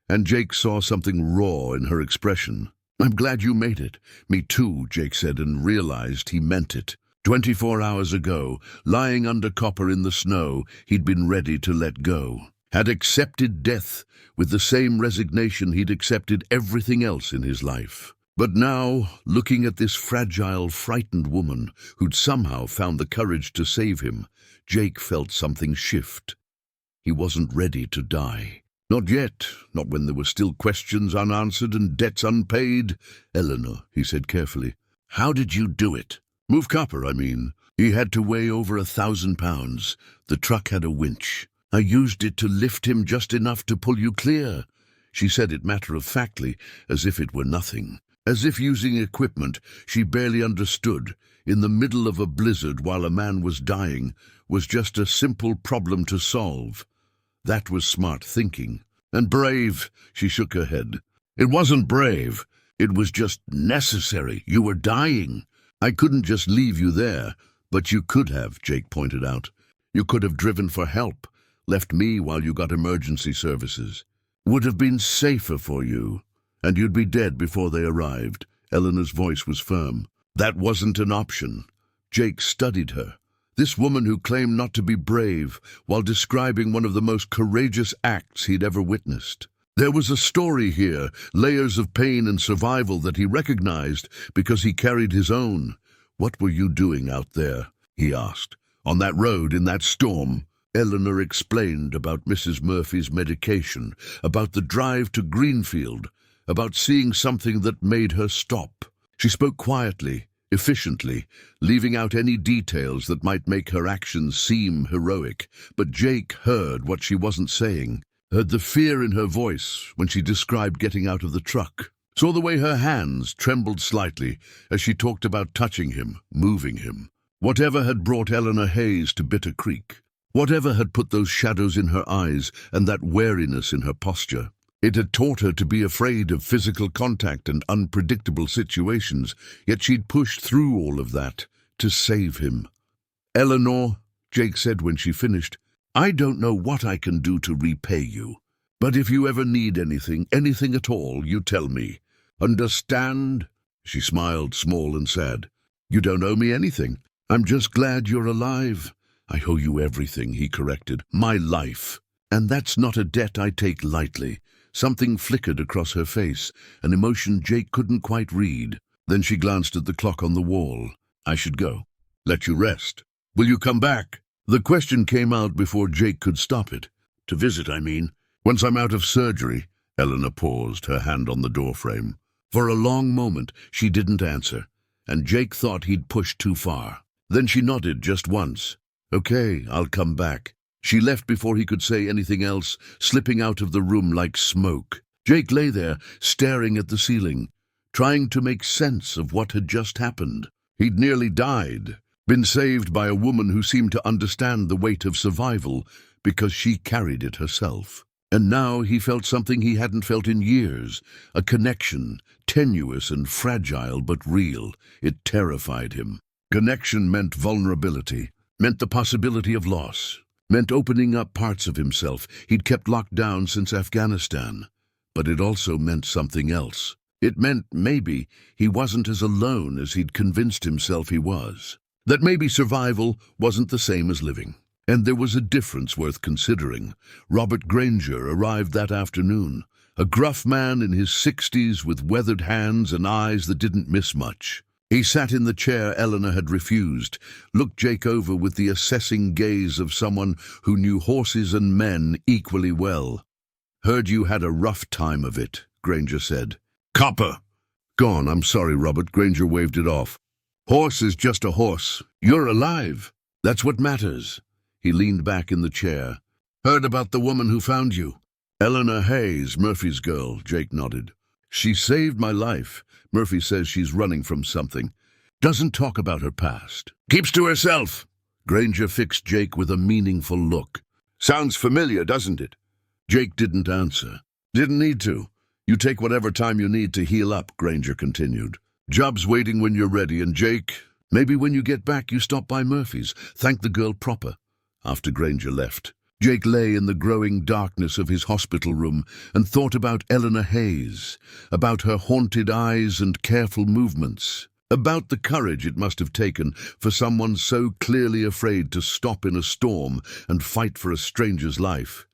S1: and Jake saw something raw in her expression. "I'm glad you made it." "Me too," Jake said, and realized he meant it. 24 hours ago, lying under copper in the snow, he'd been ready to let go. Had accepted death with the same resignation he'd accepted everything else in his life. But now, looking at this fragile, frightened woman who'd somehow found the courage to save him, Jake felt something shift. He wasn't ready to die. Not yet, not when there were still questions unanswered and debts unpaid. "Eleanor," he said carefully, "how did you do it?" "Move copper, I mean. He had to weigh over 1,000 pounds. The truck had a winch. I used it to lift him just enough to pull you clear." She said it matter-of-factly, as if it were nothing. As if using equipment she barely understood, in the middle of a blizzard while a man was dying, was just a simple problem to solve. That was smart thinking. "And brave," she shook her head. "It wasn't brave. It was just necessary. You were dying. I couldn't just leave you there." "But you could have," Jake pointed out. "You could have driven for help, left me while you got emergency services. Would have been safer for you. And you'd be dead before they arrived." Eleanor's voice was firm. "That wasn't an option." Jake studied her. This woman who claimed not to be brave while describing one of the most courageous acts he'd ever witnessed. There was a story here, layers of pain and survival that he recognized because he carried his own. "What were you doing out there?" he asked. "On that road in that storm?" Eleanor explained about Mrs. Murphy's medication, about the drive to Greenfield, about seeing something that made her stop. She spoke quietly, efficiently, leaving out any details that might make her actions seem heroic. But Jake heard what she wasn't saying, heard the fear in her voice when she described getting out of the truck, saw the way her hands trembled slightly as she talked about touching him, moving him. Whatever had brought Eleanor Hayes to Bitter Creek, whatever had put those shadows in her eyes and that wariness in her posture, it had taught her to be afraid of physical contact and unpredictable situations, yet she'd pushed through all of that to save him. "Eleanor," Jake said when she finished, "I don't know what I can do to repay you, but if you ever need anything, anything at all, you tell me. Understand?" She smiled, small and sad. "You don't owe me anything. I'm just glad you're alive." "I owe you everything," he corrected. "My life. And that's not a debt I take lightly." Something flickered across her face, an emotion Jake couldn't quite read. Then she glanced at the clock on the wall. "I should go. Let you rest. Will you come back?" The question came out before Jake could stop it. "To visit, I mean. Once I'm out of surgery." Eleanor paused, her hand on the doorframe. For a long moment she didn't answer, and Jake thought he'd pushed too far. Then she nodded just once. "Okay, I'll come back." She left before he could say anything else, slipping out of the room like smoke. Jake lay there, staring at the ceiling, trying to make sense of what had just happened. He'd nearly died, been saved by a woman who seemed to understand the weight of survival because she carried it herself. And now he felt something he hadn't felt in years, a connection, tenuous and fragile but real. It terrified him. Connection meant vulnerability, meant the possibility of loss, meant opening up parts of himself he'd kept locked down since Afghanistan. But it also meant something else. It meant maybe he wasn't as alone as he'd convinced himself he was. That maybe survival wasn't the same as living. And there was a difference worth considering. Robert Granger arrived that afternoon, a gruff man in his 60s with weathered hands and eyes that didn't miss much. He sat in the chair Eleanor had refused, looked Jake over with the assessing gaze of someone who knew horses and men equally well. "Heard you had a rough time of it," Granger said. "Copper!" "Gone, I'm sorry, Robert." Granger waved it off. "Horse is just a horse. You're alive. That's what matters." He leaned back in the chair. "Heard about the woman who found you?" "Eleanor Hayes, Murphy's girl," Jake nodded. "She saved my life. Murphy says she's running from something. Doesn't talk about her past. Keeps to herself." Granger fixed Jake with a meaningful look. "Sounds familiar, doesn't it?" Jake didn't answer. "Didn't need to. You take whatever time you need to heal up," Granger continued. "Job's waiting when you're ready, and Jake, maybe when you get back you stop by Murphy's, thank the girl proper. after Granger left. Jake lay in the growing darkness of his hospital room and thought about Eleanor Hayes, about her haunted eyes and careful movements, about the courage it must have taken for someone so clearly afraid to stop in a storm and fight for a stranger's life.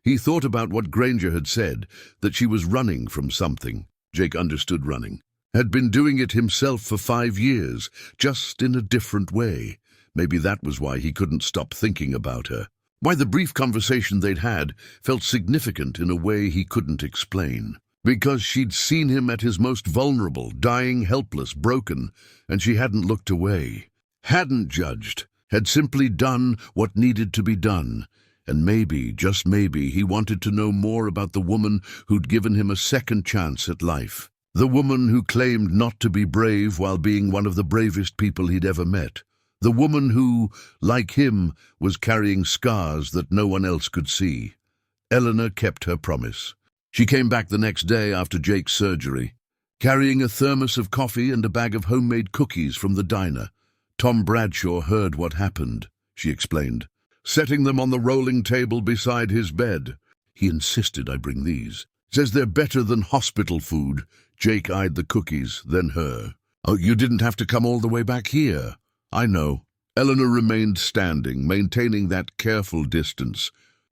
S1: He thought about what Granger had said, that she was running from something. Jake understood running. Had been doing it himself for 5 years, just in a different way. Maybe that was why he couldn't stop thinking about her. Why the brief conversation they'd had felt significant in a way he couldn't explain. Because she'd seen him at his most vulnerable, dying, helpless, broken, and she hadn't looked away. Hadn't judged. Had simply done what needed to be done. And maybe, just maybe, he wanted to know more about the woman who'd given him a second chance at life. The woman who claimed not to be brave while being one of the bravest people he'd ever met. The woman who, like him, was carrying scars that no one else could see. Eleanor kept her promise. She came back the next day after Jake's surgery, carrying a thermos of coffee and a bag of homemade cookies from the diner. Tom Bradshaw heard what happened, she explained, setting them on the rolling table beside his bed. He insisted I bring these. Says they're better than hospital food. Jake eyed the cookies, then her. Oh, you didn't have to come all the way back here. I know. Eleanor remained standing, maintaining that careful distance.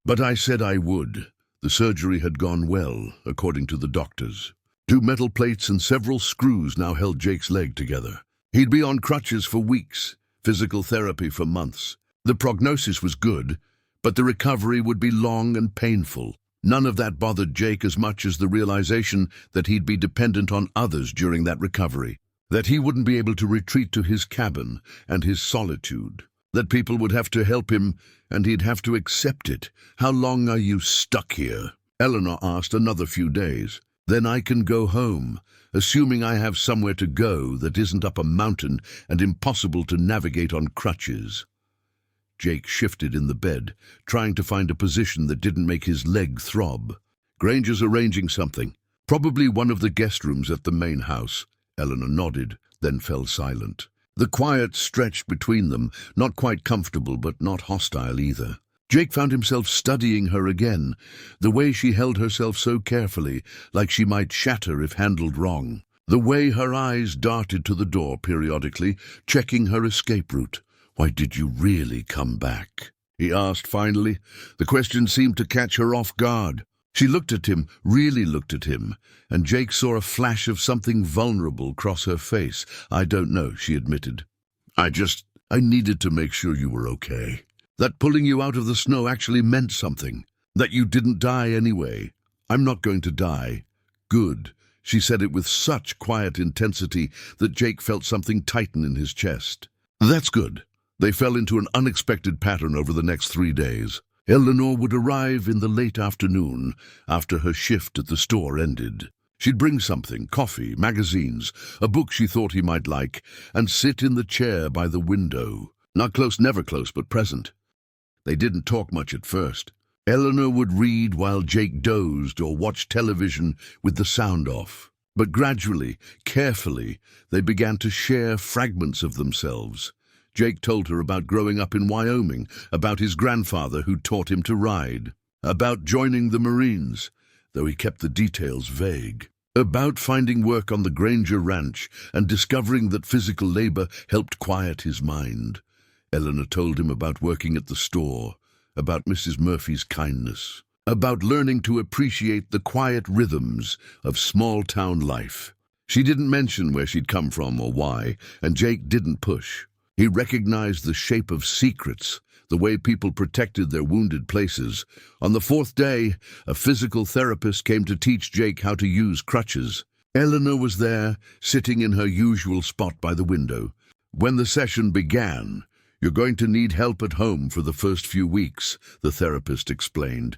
S1: But I said I would. The surgery had gone well, according to the doctors. 2 metal plates and several screws now held Jake's leg together. He'd be on crutches for weeks, physical therapy for months. The prognosis was good, but the recovery would be long and painful. None of that bothered Jake as much as the realization that he'd be dependent on others during that recovery. That he wouldn't be able to retreat to his cabin and his solitude. That people would have to help him, and he'd have to accept it. How long are you stuck here? Eleanor asked. Another few days. Then I can go home, assuming I have somewhere to go that isn't up a mountain and impossible to navigate on crutches. Jake shifted in the bed, trying to find a position that didn't make his leg throb. Granger's arranging something. Probably one of the guest rooms at the main house. Eleanor nodded, then fell silent. The quiet stretched between them, not quite comfortable but not hostile either. Jake found himself studying her again, the way she held herself so carefully, like she might shatter if handled wrong. The way her eyes darted to the door periodically, checking her escape route. Why did you really come back? He asked finally. The question seemed to catch her off guard. She looked at him, really looked at him, and Jake saw a flash of something vulnerable cross her face. I don't know, she admitted. I needed to make sure you were okay. That pulling you out of the snow actually meant something. That you didn't die anyway. I'm not going to die. Good. She said it with such quiet intensity that Jake felt something tighten in his chest. That's good. They fell into an unexpected pattern over the next 3 days. Eleanor would arrive in the late afternoon, after her shift at the store ended. She'd bring something, coffee, magazines, a book she thought he might like, and sit in the chair by the window. Not close, never close, but present. They didn't talk much at first. Eleanor would read while Jake dozed or watched television with the sound off. But gradually, carefully, they began to share fragments of themselves. Jake told her about growing up in Wyoming, about his grandfather who taught him to ride, about joining the Marines, though he kept the details vague, about finding work on the Granger Ranch and discovering that physical labor helped quiet his mind. Eleanor told him about working at the store, about Mrs. Murphy's kindness, about learning to appreciate the quiet rhythms of small-town life. She didn't mention where she'd come from or why, and Jake didn't push. He recognized the shape of secrets, the way people protected their wounded places. On the 4th day, a physical therapist came to teach Jake how to use crutches. Eleanor was there, sitting in her usual spot by the window. When the session began, "You're going to need help at home for the first few weeks," the therapist explained.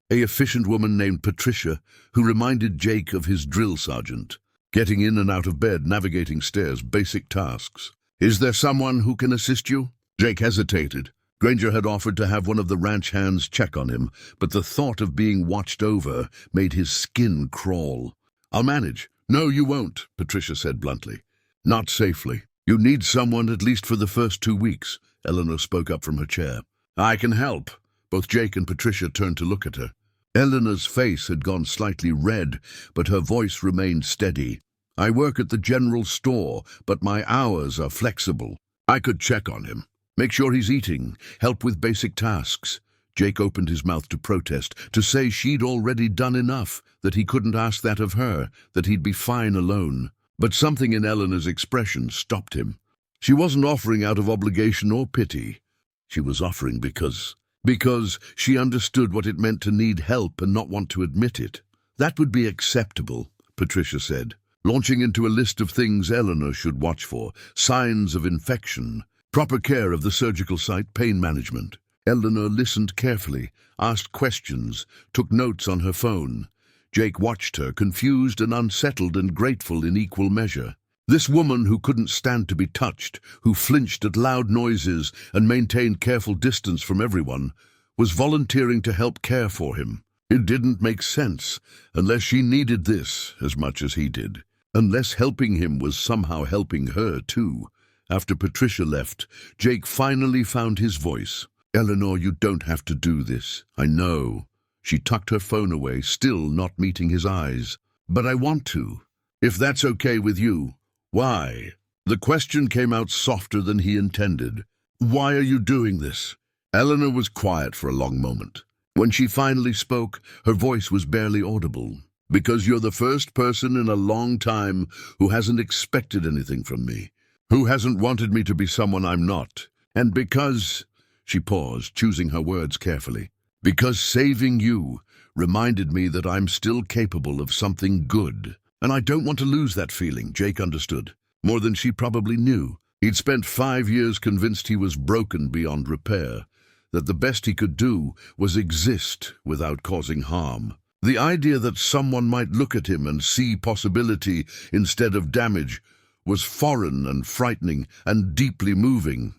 S1: A efficient woman named Patricia, who reminded Jake of his drill sergeant. Getting in and out of bed, navigating stairs, basic tasks. "Is there someone who can assist you?" Jake hesitated. Granger had offered to have one of the ranch hands check on him, but the thought of being watched over made his skin crawl. "I'll manage." "No, you won't," Patricia said bluntly. "Not safely. You need someone at least for the first 2 weeks." Eleanor spoke up from her chair. I can help. Both Jake and Patricia turned to look at her. Eleanor's face had gone slightly red, but her voice remained steady. I work at the general store, but my hours are flexible. I could check on him. Make sure he's eating, help with basic tasks. Jake opened his mouth to protest, to say she'd already done enough, that he couldn't ask that of her, that he'd be fine alone. But something in Eleanor's expression stopped him. She wasn't offering out of obligation or pity. She was offering because she understood what it meant to need help and not want to admit it. That would be acceptable, Patricia said, launching into a list of things Eleanor should watch for: signs of infection, proper care of the surgical site, pain management. Eleanor listened carefully, asked questions, took notes on her phone. Jake watched her, confused and unsettled and grateful in equal measure. This woman who couldn't stand to be touched, who flinched at loud noises and maintained careful distance from everyone, was volunteering to help care for him. It didn't make sense, unless she needed this as much as he did. Unless helping him was somehow helping her too. After Patricia left, Jake finally found his voice. "Eleanor, you don't have to do this. I know." She tucked her phone away, still not meeting his eyes. "But I want to. If that's okay with you." "Why?" The question came out softer than he intended. "Why are you doing this?" Eleanor was quiet for a long moment. When she finally spoke, her voice was barely audible. "Because you're the first person in a long time who hasn't expected anything from me, who hasn't wanted me to be someone I'm not. And because—" she paused, choosing her words carefully. "Because saving you reminded me that I'm still capable of something good. And I don't want to lose that feeling." Jake understood, more than she probably knew. He'd spent 5 years convinced he was broken beyond repair, that the best he could do was exist without causing harm. The idea that someone might look at him and see possibility instead of damage was foreign and frightening and deeply moving.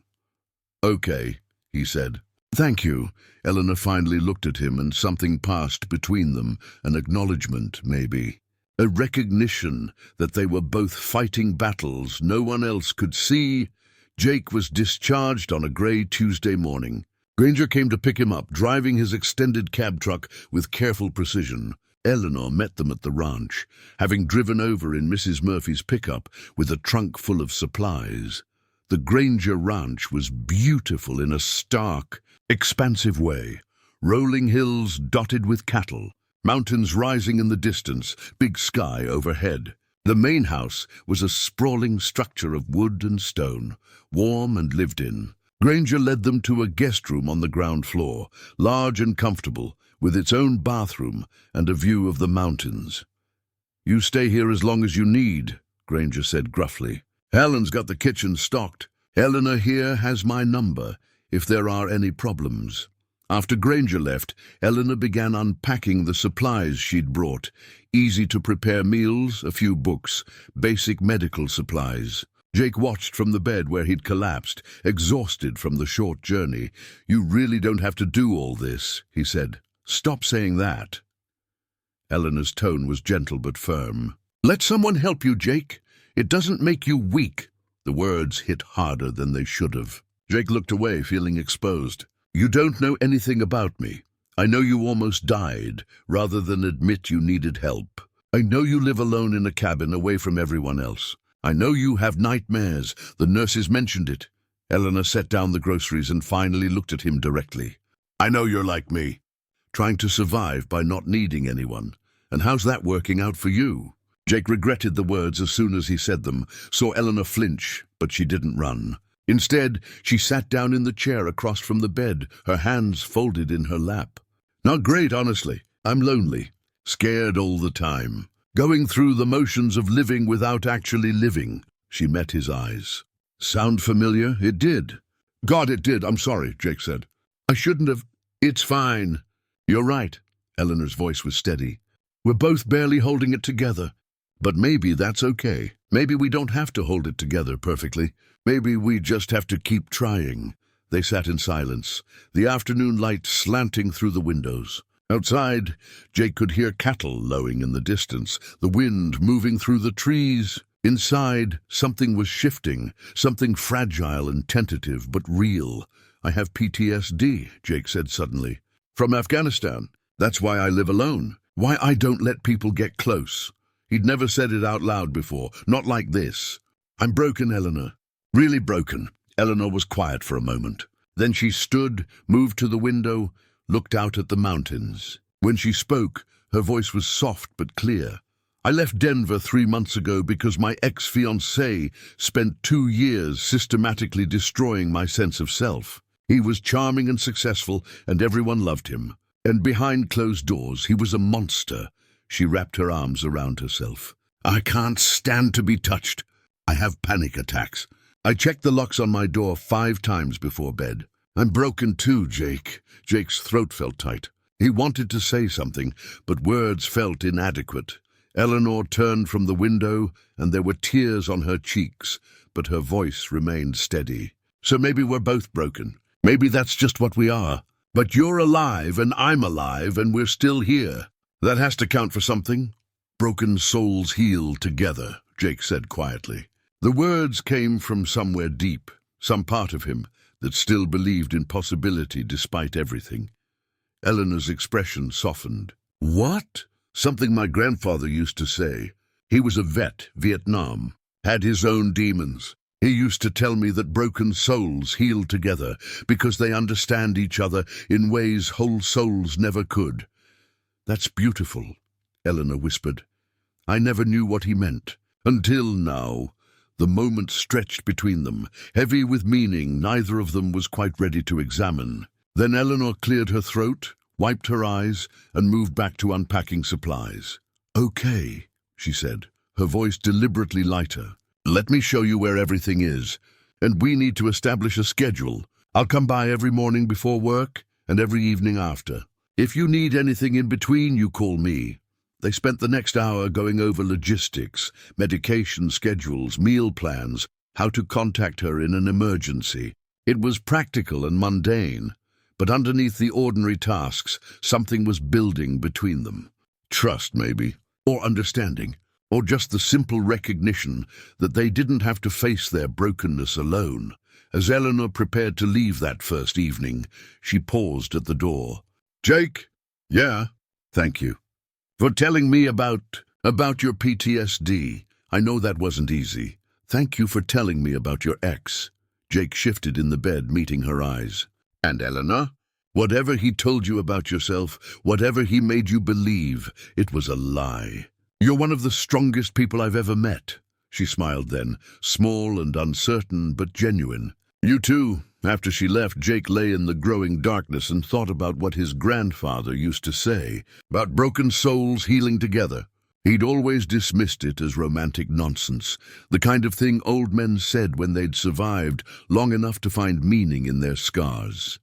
S1: "Okay," he said. "Thank you." Eleanor finally looked at him, and something passed between them, an acknowledgement, maybe. A recognition that they were both fighting battles no one else could see. Jake was discharged on a grey Tuesday morning. Granger came to pick him up, driving his extended cab truck with careful precision. Eleanor met them at the ranch, having driven over in Mrs. Murphy's pickup with a trunk full of supplies. The Granger ranch was beautiful in a stark, expansive way. Rolling hills dotted with cattle, mountains rising in the distance, big sky overhead. The main house was a sprawling structure of wood and stone, warm and lived in. Granger led them to a guest room on the ground floor, large and comfortable, with its own bathroom and a view of the mountains. "You stay here as long as you need," Granger said gruffly. "Helen's got the kitchen stocked. Eleanor here has my number if there are any problems." After Granger left, Eleanor began unpacking the supplies she'd brought. Easy-to-prepare meals, a few books, basic medical supplies. Jake watched from the bed where he'd collapsed, exhausted from the short journey. "You really don't have to do all this," he said. "Stop saying that." Eleanor's tone was gentle but firm. "Let someone help you, Jake. It doesn't make you weak." The words hit harder than they should have. Jake looked away, feeling exposed. "You don't know anything about me. I know you almost died, rather than admit you needed help. I know you live alone in a cabin away from everyone else. I know you have nightmares. The nurses mentioned it." Eleanor set down the groceries and finally looked at him directly. "I know you're like me, trying to survive by not needing anyone. And how's that working out for you?" Jake regretted the words as soon as he said them, saw Eleanor flinch, but she didn't run. Instead, she sat down in the chair across from the bed, her hands folded in her lap. "Not great, honestly. I'm lonely, scared all the time. Going through the motions of living without actually living." She met his eyes. "Sound familiar?" "It did." "God, it did. I'm sorry," Jake said. "I shouldn't have." "It's fine." "You're right." Eleanor's voice was steady. "We're both barely holding it together. But maybe that's okay. Maybe we don't have to hold it together perfectly. Maybe we just have to keep trying." They sat in silence, the afternoon light slanting through the windows. Outside, Jake could hear cattle lowing in the distance, the wind moving through the trees. Inside, something was shifting, something fragile and tentative but real. I have PTSD, Jake said suddenly. From Afghanistan. That's why I live alone. Why I don't let people get close. He'd never said it out loud before, not like this. I'm broken, Eleanor. Really broken. Eleanor was quiet for a moment. Then she stood, moved to the window, looked out at the mountains. When she spoke, her voice was soft but clear. I left Denver 3 months ago because my ex-fiancé spent 2 years systematically destroying my sense of self. He was charming and successful, and everyone loved him. And behind closed doors, he was a monster. She wrapped her arms around herself. I can't stand to be touched. I have panic attacks. I checked the locks on my door 5 times before bed. I'm broken too, Jake. Jake's throat felt tight. He wanted to say something, but words felt inadequate. Eleanor turned from the window, and there were tears on her cheeks, but her voice remained steady. So maybe we're both broken. Maybe that's just what we are. But you're alive, and I'm alive, and we're still here. That has to count for something. Broken souls heal together, Jake said quietly. The words came from somewhere deep, some part of him that still believed in possibility despite everything. Eleanor's expression softened. What? Something my grandfather used to say. He was a vet, Vietnam, had his own demons. He used to tell me that broken souls heal together because they understand each other in ways whole souls never could. That's beautiful, Eleanor whispered. I never knew what he meant. Until now. The moment stretched between them, heavy with meaning neither of them was quite ready to examine. Then Eleanor cleared her throat, wiped her eyes, and moved back to unpacking supplies. Okay, she said, her voice deliberately lighter. Let me show you where everything is. And we need to establish a schedule. I'll come by every morning before work and every evening after. If you need anything in between, you call me. They spent the next hour going over logistics, medication schedules, meal plans, how to contact her in an emergency. It was practical and mundane, but underneath the ordinary tasks, something was building between them. Trust, maybe, or understanding, or just the simple recognition that they didn't have to face their brokenness alone. As Eleanor prepared to leave that first evening, she paused at the door. Jake? Yeah? Thank you. For telling me about your PTSD. I know that wasn't easy. Thank you for telling me about your ex. Jake shifted in the bed, meeting her eyes. And Eleanor? Whatever he told you about yourself, whatever he made you believe, it was a lie. You're one of the strongest people I've ever met. She smiled then, small and uncertain, but genuine. You too. After she left, Jake lay in the growing darkness and thought about what his grandfather used to say, about broken souls healing together. He'd always dismissed it as romantic nonsense, the kind of thing old men said when they'd survived long enough to find meaning in their scars.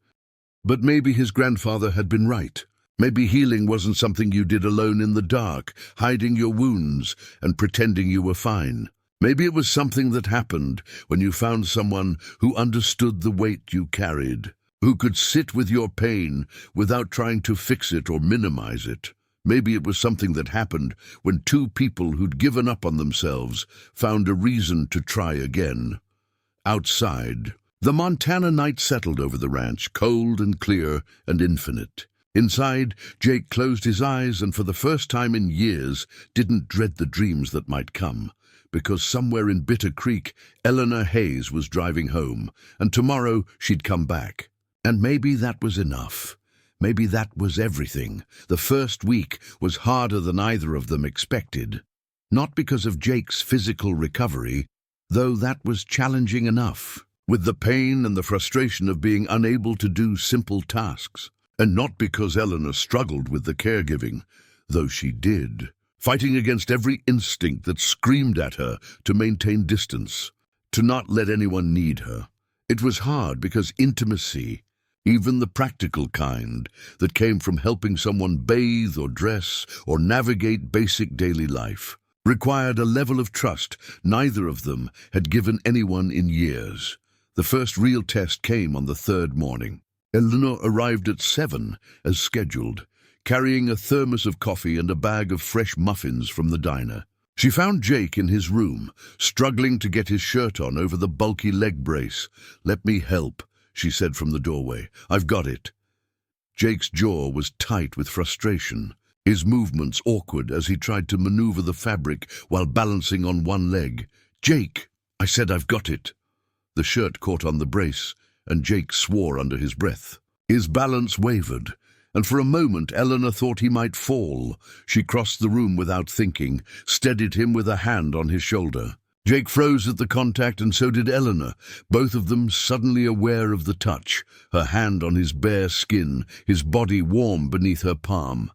S1: But maybe his grandfather had been right. Maybe healing wasn't something you did alone in the dark, hiding your wounds and pretending you were fine. Maybe it was something that happened when you found someone who understood the weight you carried, who could sit with your pain without trying to fix it or minimize it. Maybe it was something that happened when 2 people who'd given up on themselves found a reason to try again. Outside, the Montana night settled over the ranch, cold and clear and infinite. Inside, Jake closed his eyes and for the first time in years didn't dread the dreams that might come. Because somewhere in Bitter Creek, Eleanor Hayes was driving home, and tomorrow she'd come back. And maybe that was enough. Maybe that was everything. The first week was harder than either of them expected. Not because of Jake's physical recovery, though that was challenging enough, with the pain and the frustration of being unable to do simple tasks. And not because Eleanor struggled with the caregiving, though she did. Fighting against every instinct that screamed at her to maintain distance, to not let anyone need her. It was hard because intimacy, even the practical kind that came from helping someone bathe or dress or navigate basic daily life, required a level of trust neither of them had given anyone in years. The first real test came on the 3rd morning. Eleanor arrived at 7 as scheduled, carrying a thermos of coffee and a bag of fresh muffins from the diner. She found Jake in his room, struggling to get his shirt on over the bulky leg brace. Let me help, she said from the doorway. "I've got it." Jake's jaw was tight with frustration, his movements awkward as he tried to maneuver the fabric while balancing on one leg. "Jake, I said I've got it." The shirt caught on the brace, and Jake swore under his breath. His balance wavered, and for a moment Eleanor thought he might fall. She crossed the room without thinking, steadied him with a hand on his shoulder. Jake froze at the contact, and so did Eleanor, both of them suddenly aware of the touch, her hand on his bare skin, his body warm beneath her palm.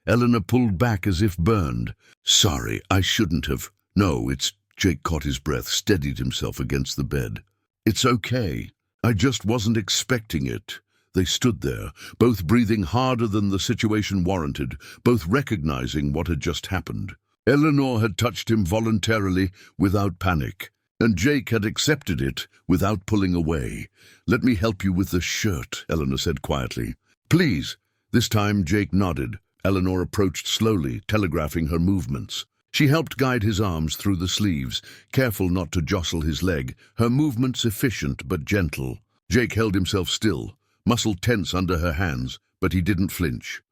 S1: Eleanor pulled back as if burned. "Sorry, I shouldn't have." "No, it's—" Jake caught his breath, steadied himself against the bed. "It's okay. I just wasn't expecting it." They stood there, both breathing harder than the situation warranted, both recognizing what had just happened. Eleanor had touched him voluntarily, without panic, and Jake had accepted it without pulling away. "Let me help you with the shirt," Eleanor said quietly. "Please." This time Jake nodded. Eleanor approached slowly, telegraphing her movements. She helped guide his arms through the sleeves, careful not to jostle his leg, her movements efficient but gentle. Jake held himself still, muscle tense under her hands, but he didn't flinch.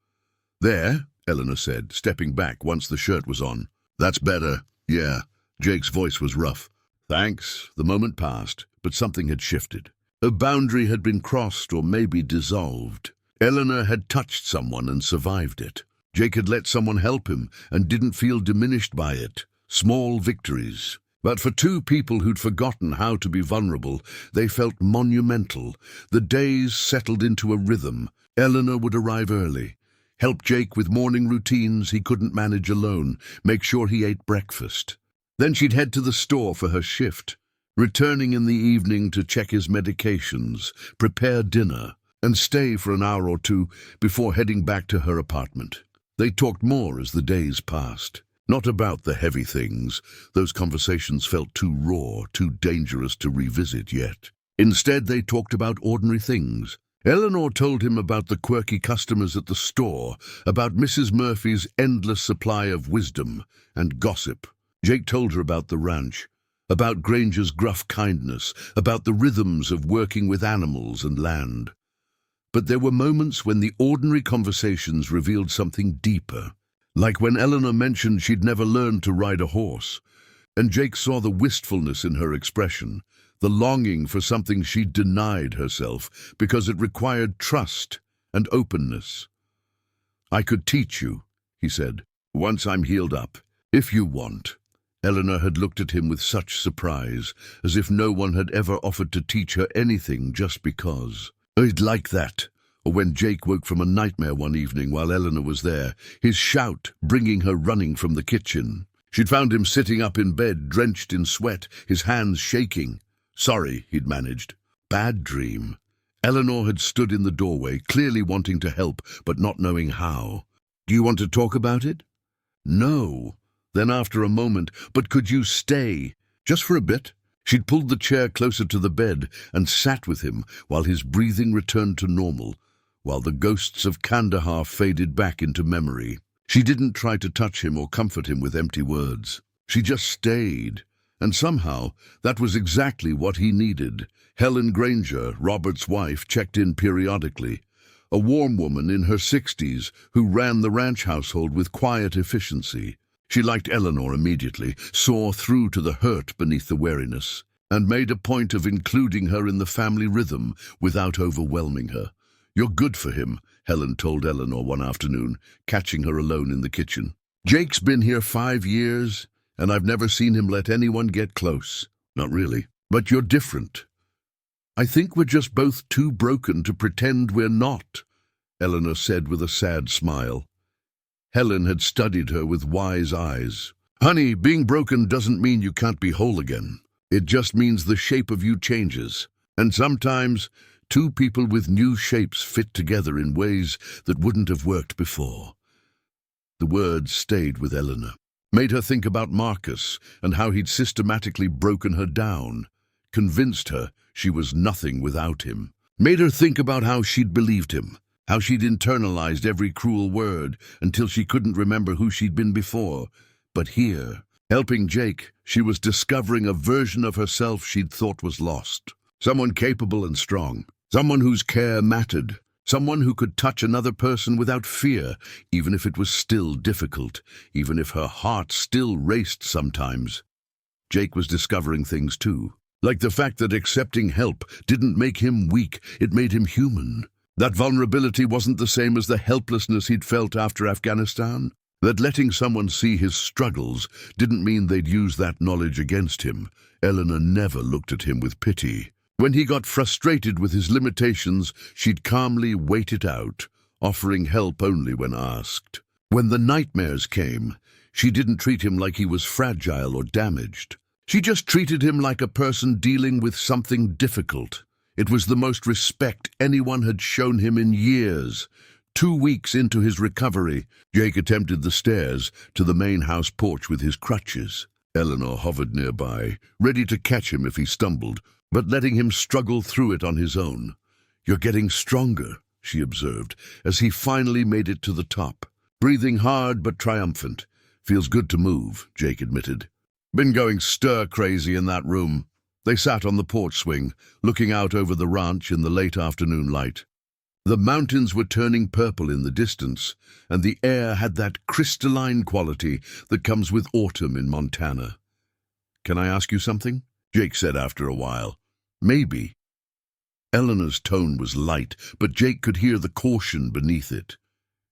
S1: "There," Eleanor said, stepping back once the shirt was on. "That's better." "Yeah." Jake's voice was rough. "Thanks." The moment passed, but something had shifted. A boundary had been crossed, or maybe dissolved. Eleanor had touched someone and survived it. Jake had let someone help him and didn't feel diminished by it. Small victories. But for two people who'd forgotten how to be vulnerable, they felt monumental. The days settled into a rhythm. Eleanor would arrive early, help Jake with morning routines he couldn't manage alone, make sure he ate breakfast. Then she'd head to the store for her shift, returning in the evening to check his medications, prepare dinner, and stay for an hour or two before heading back to her apartment. They talked more as the days passed. Not about the heavy things. Those conversations felt too raw, too dangerous to revisit yet. Instead, they talked about ordinary things. Eleanor told him about the quirky customers at the store, about Mrs. Murphy's endless supply of wisdom and gossip. Jake told her about the ranch, about Granger's gruff kindness, about the rhythms of working with animals and land. But there were moments when the ordinary conversations revealed something deeper. Like when Eleanor mentioned she'd never learned to ride a horse, and Jake saw the wistfulness in her expression, the longing for something she'd denied herself because it required trust and openness. "I could teach you," he said, "once I'm healed up, if you want." Eleanor had looked at him with such surprise, as if no one had ever offered to teach her anything just because. "I'd like that." Or when Jake woke from a nightmare one evening while Eleanor was there, his shout bringing her running from the kitchen. She'd found him sitting up in bed, drenched in sweat, his hands shaking. "Sorry," he'd managed. Bad dream. Eleanor had stood in the doorway, clearly wanting to help, but not knowing how. "Do you want to talk about it?" "No." Then after a moment, "But could you stay? Just for a bit?" She'd pulled the chair closer to the bed and sat with him while his breathing returned to normal, while the ghosts of Kandahar faded back into memory. She didn't try to touch him or comfort him with empty words. She just stayed, and somehow that was exactly what he needed. Helen Granger, Robert's wife, checked in periodically. A warm woman in her 60s who ran the ranch household with quiet efficiency. She liked Eleanor immediately, saw through to the hurt beneath the wariness, and made a point of including her in the family rhythm without overwhelming her. "You're good for him," Helen told Eleanor one afternoon, catching her alone in the kitchen. "Jake's been here 5 years, and I've never seen him let anyone get close." "Not really. But you're different." "I think we're just both too broken to pretend we're not," Eleanor said with a sad smile. Helen had studied her with wise eyes. "Honey, being broken doesn't mean you can't be whole again. It just means the shape of you changes. And sometimes two people with new shapes fit together in ways that wouldn't have worked before." The words stayed with Eleanor, made her think about Marcus and how he'd systematically broken her down, convinced her she was nothing without him. Made her think about how she'd believed him, how she'd internalized every cruel word until she couldn't remember who she'd been before. But here, helping Jake, she was discovering a version of herself she'd thought was lost. Someone capable and strong, Someone whose care mattered. Someone who could touch another person without fear, even if it was still difficult, even if her heart still raced sometimes. Jake was discovering things too, like the fact that accepting help didn't make him weak, it made him human. That vulnerability wasn't the same as the helplessness he'd felt after Afghanistan. That letting someone see his struggles didn't mean they'd use that knowledge against him. Eleanor never looked at him with pity. When he got frustrated with his limitations, she'd calmly wait it out, offering help only when asked. When the nightmares came, she didn't treat him like he was fragile or damaged. She just treated him like a person dealing with something difficult. It was the most respect anyone had shown him in years. 2 weeks into his recovery, Jake attempted the stairs to the main house porch with his crutches. Eleanor hovered nearby, ready to catch him if he stumbled, but letting him struggle through it on his own. "You're getting stronger," she observed, as he finally made it to the top. Breathing hard but triumphant. "Feels good to move," Jake admitted. "Been going stir-crazy in that room." They sat on the porch swing, looking out over the ranch in the late afternoon light. The mountains were turning purple in the distance, and the air had that crystalline quality that comes with autumn in Montana. "Can I ask you something?" Jake said after a while. "Maybe." Eleanor's tone was light, but Jake could hear the caution beneath it.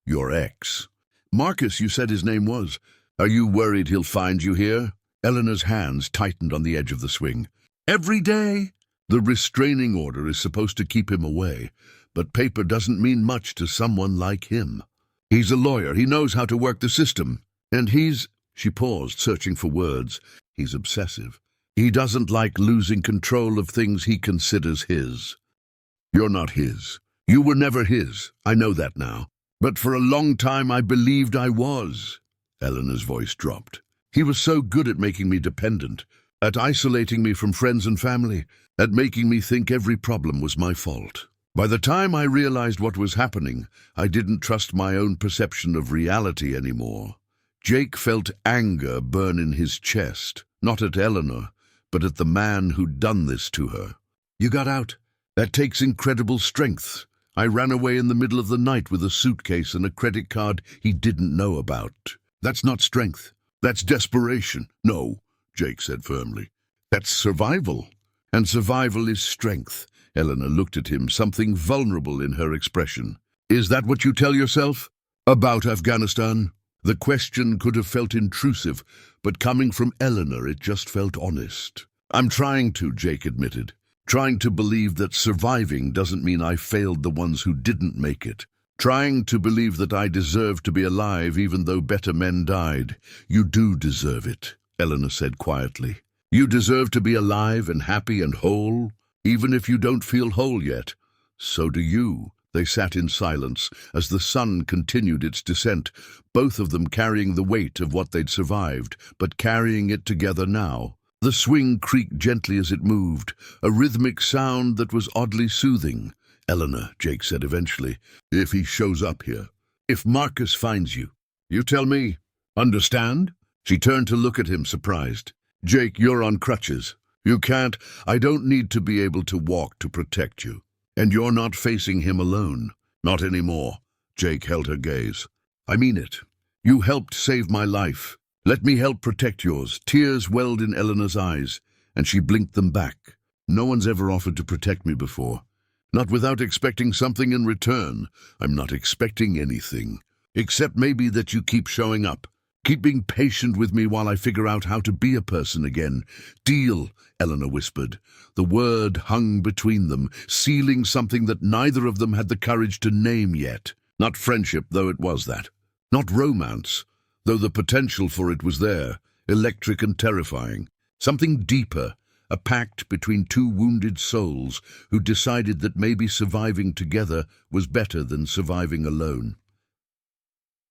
S1: "Your ex." "Marcus, you said his name was. Are you worried he'll find you here?" Eleanor's hands tightened on the edge of the swing. "Every day." "The restraining order is supposed to keep him away, but paper doesn't mean much to someone like him. He's a lawyer, he knows how to work the system. And he's—" She paused, searching for words. "He's obsessive. He doesn't like losing control of things he considers his." "You're not his. You were never his. I know that now. But for a long time I believed I was." Eleanor's voice dropped. "He was so good at making me dependent, at isolating me from friends and family, at making me think every problem was my fault. By the time I realized what was happening, I didn't trust my own perception of reality anymore." Jake felt anger burn in his chest, not at Eleanor, but at the man who'd done this to her. "You got out. That takes incredible strength. I ran away in the middle of the night with a suitcase and a credit card he didn't know about. That's not strength. That's desperation." "No," Jake said firmly. "That's survival. And survival is strength." Eleanor looked at him, something vulnerable in her expression. "Is that what you tell yourself? About Afghanistan?" The question could have felt intrusive, but coming from Eleanor it just felt honest. "I'm trying to," Jake admitted. "Trying to believe that surviving doesn't mean I failed the ones who didn't make it. Trying to believe that I deserve to be alive even though better men died." "You do deserve it," Eleanor said quietly. "You deserve to be alive and happy and whole, even if you don't feel whole yet. So do you." They sat in silence as the sun continued its descent, both of them carrying the weight of what they'd survived, but carrying it together now. The swing creaked gently as it moved, a rhythmic sound that was oddly soothing. "Eleanor," Jake said eventually, "if he shows up here, if Marcus finds you, you tell me. Understand?" She turned to look at him, surprised. "Jake, you're on crutches. You can't. I don't need to be able to walk to protect you. And you're not facing him alone. Not anymore." Jake held her gaze. "I mean it. You helped save my life. Let me help protect yours." Tears welled in Eleanor's eyes, and she blinked them back. "No one's ever offered to protect me before. Not without expecting something in return. I'm not expecting anything. Except maybe that you keep showing up. Keep being patient with me while I figure out how to be a person again." "Deal," Eleanor whispered. The word hung between them, sealing something that neither of them had the courage to name yet. Not friendship, though it was that. Not romance, though the potential for it was there, electric and terrifying. Something deeper, a pact between two wounded souls who decided that maybe surviving together was better than surviving alone.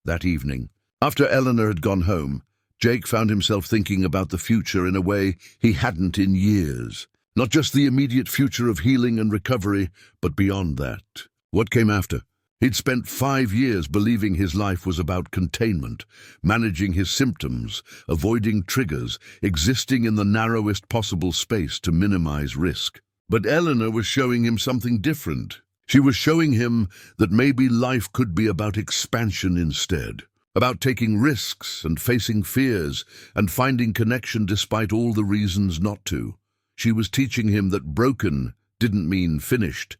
S1: That evening, after Eleanor had gone home, Jake found himself thinking about the future in a way he hadn't in years. Not just the immediate future of healing and recovery, but beyond that. What came after? He'd spent 5 years believing his life was about containment, managing his symptoms, avoiding triggers, existing in the narrowest possible space to minimize risk. But Eleanor was showing him something different. She was showing him that maybe life could be about expansion instead, about taking risks and facing fears and finding connection despite all the reasons not to. She was teaching him that broken didn't mean finished.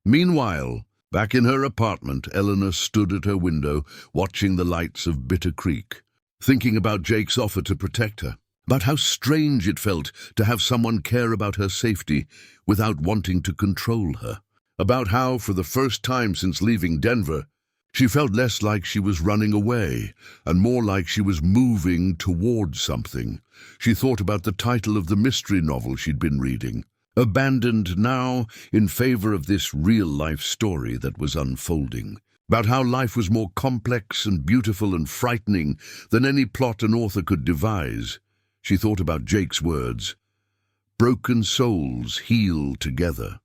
S1: Meanwhile, back in her apartment, Eleanor stood at her window, watching the lights of Bitter Creek, thinking about Jake's offer to protect her, about how strange it felt to have someone care about her safety without wanting to control her, about how, for the first time since leaving Denver, she felt less like she was running away and more like she was moving towards something. She thought about the title of the mystery novel she'd been reading, abandoned now in favor of this real-life story that was unfolding, about how life was more complex and beautiful and frightening than any plot an author could devise. She thought about Jake's words, "Broken souls heal together."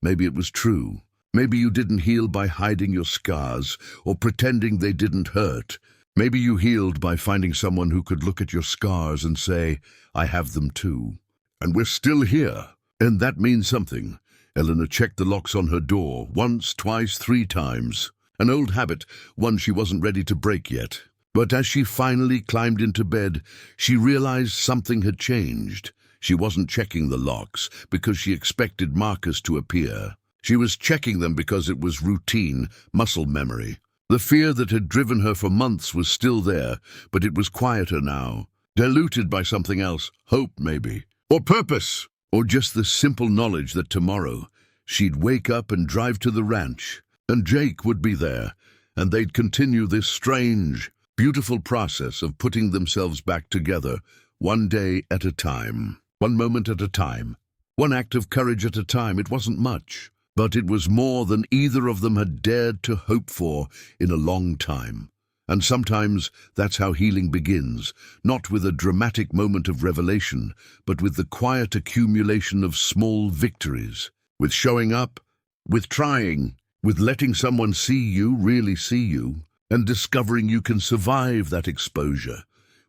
S1: Maybe it was true. Maybe you didn't heal by hiding your scars or pretending they didn't hurt. Maybe you healed by finding someone who could look at your scars and say, "I have them too. And we're still here." And that means something. Eleanor checked the locks on her door, once, twice, 3 times. An old habit, one she wasn't ready to break yet. But as she finally climbed into bed, she realized something had changed. She wasn't checking the locks because she expected Marcus to appear. She was checking them because it was routine, muscle memory. The fear that had driven her for months was still there, but it was quieter now, diluted by something else, hope maybe, or purpose, or just the simple knowledge that tomorrow she'd wake up and drive to the ranch, and Jake would be there, and they'd continue this strange, beautiful process of putting themselves back together, one day at a time, one moment at a time, one act of courage at a time. It wasn't much, but it was more than either of them had dared to hope for in a long time. And sometimes that's how healing begins, not with a dramatic moment of revelation, but with the quiet accumulation of small victories, with showing up, with trying, with letting someone see you, really see you, and discovering you can survive that exposure,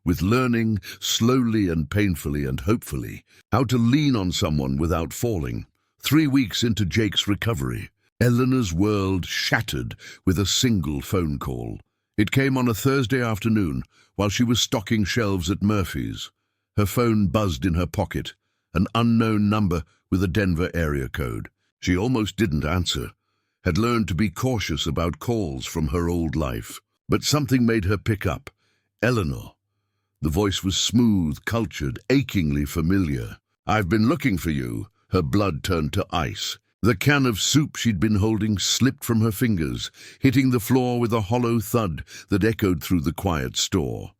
S1: with learning, slowly and painfully and hopefully, how to lean on someone without falling. 3 weeks into Jake's recovery, Eleanor's world shattered with a single phone call. It came on a Thursday afternoon while she was stocking shelves at Murphy's. Her phone buzzed in her pocket, an unknown number with a Denver area code. She almost didn't answer, had learned to be cautious about calls from her old life. But something made her pick up. Eleanor. The voice was smooth, cultured, achingly familiar. "I've been looking for you." Her blood turned to ice. The can of soup she'd been holding slipped from her fingers, hitting the floor with a hollow thud that echoed through the quiet store.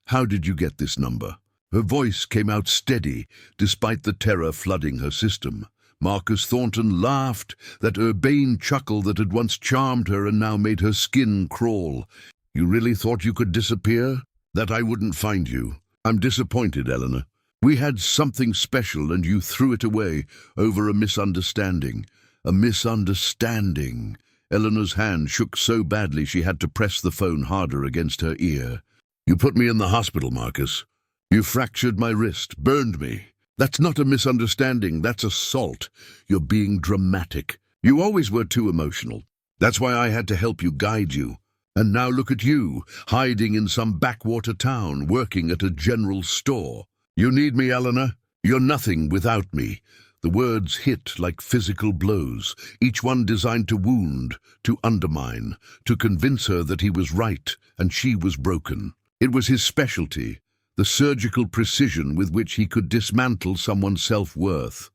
S1: "How did you get this number?" Her voice came out steady, despite the terror flooding her system. Marcus Thornton laughed, that urbane chuckle that had once charmed her and now made her skin crawl. "You really thought you could disappear? That I wouldn't find you? I'm disappointed, Eleanor. We had something special and you threw it away over a misunderstanding." A misunderstanding. Eleanor's hand shook so badly she had to press the phone harder against her ear. "You put me in the hospital, Marcus. You fractured my wrist, burned me. That's not a misunderstanding, that's assault. You're being dramatic. You always were too emotional. That's why I had to help you, guide you. And now look at you, hiding in some backwater town, working at a general store. You need me, Eleanor. You're nothing without me." The words hit like physical blows, each one designed to wound, to undermine, to convince her that he was right and she was broken. It was his specialty, the surgical precision with which he could dismantle someone's self-worth.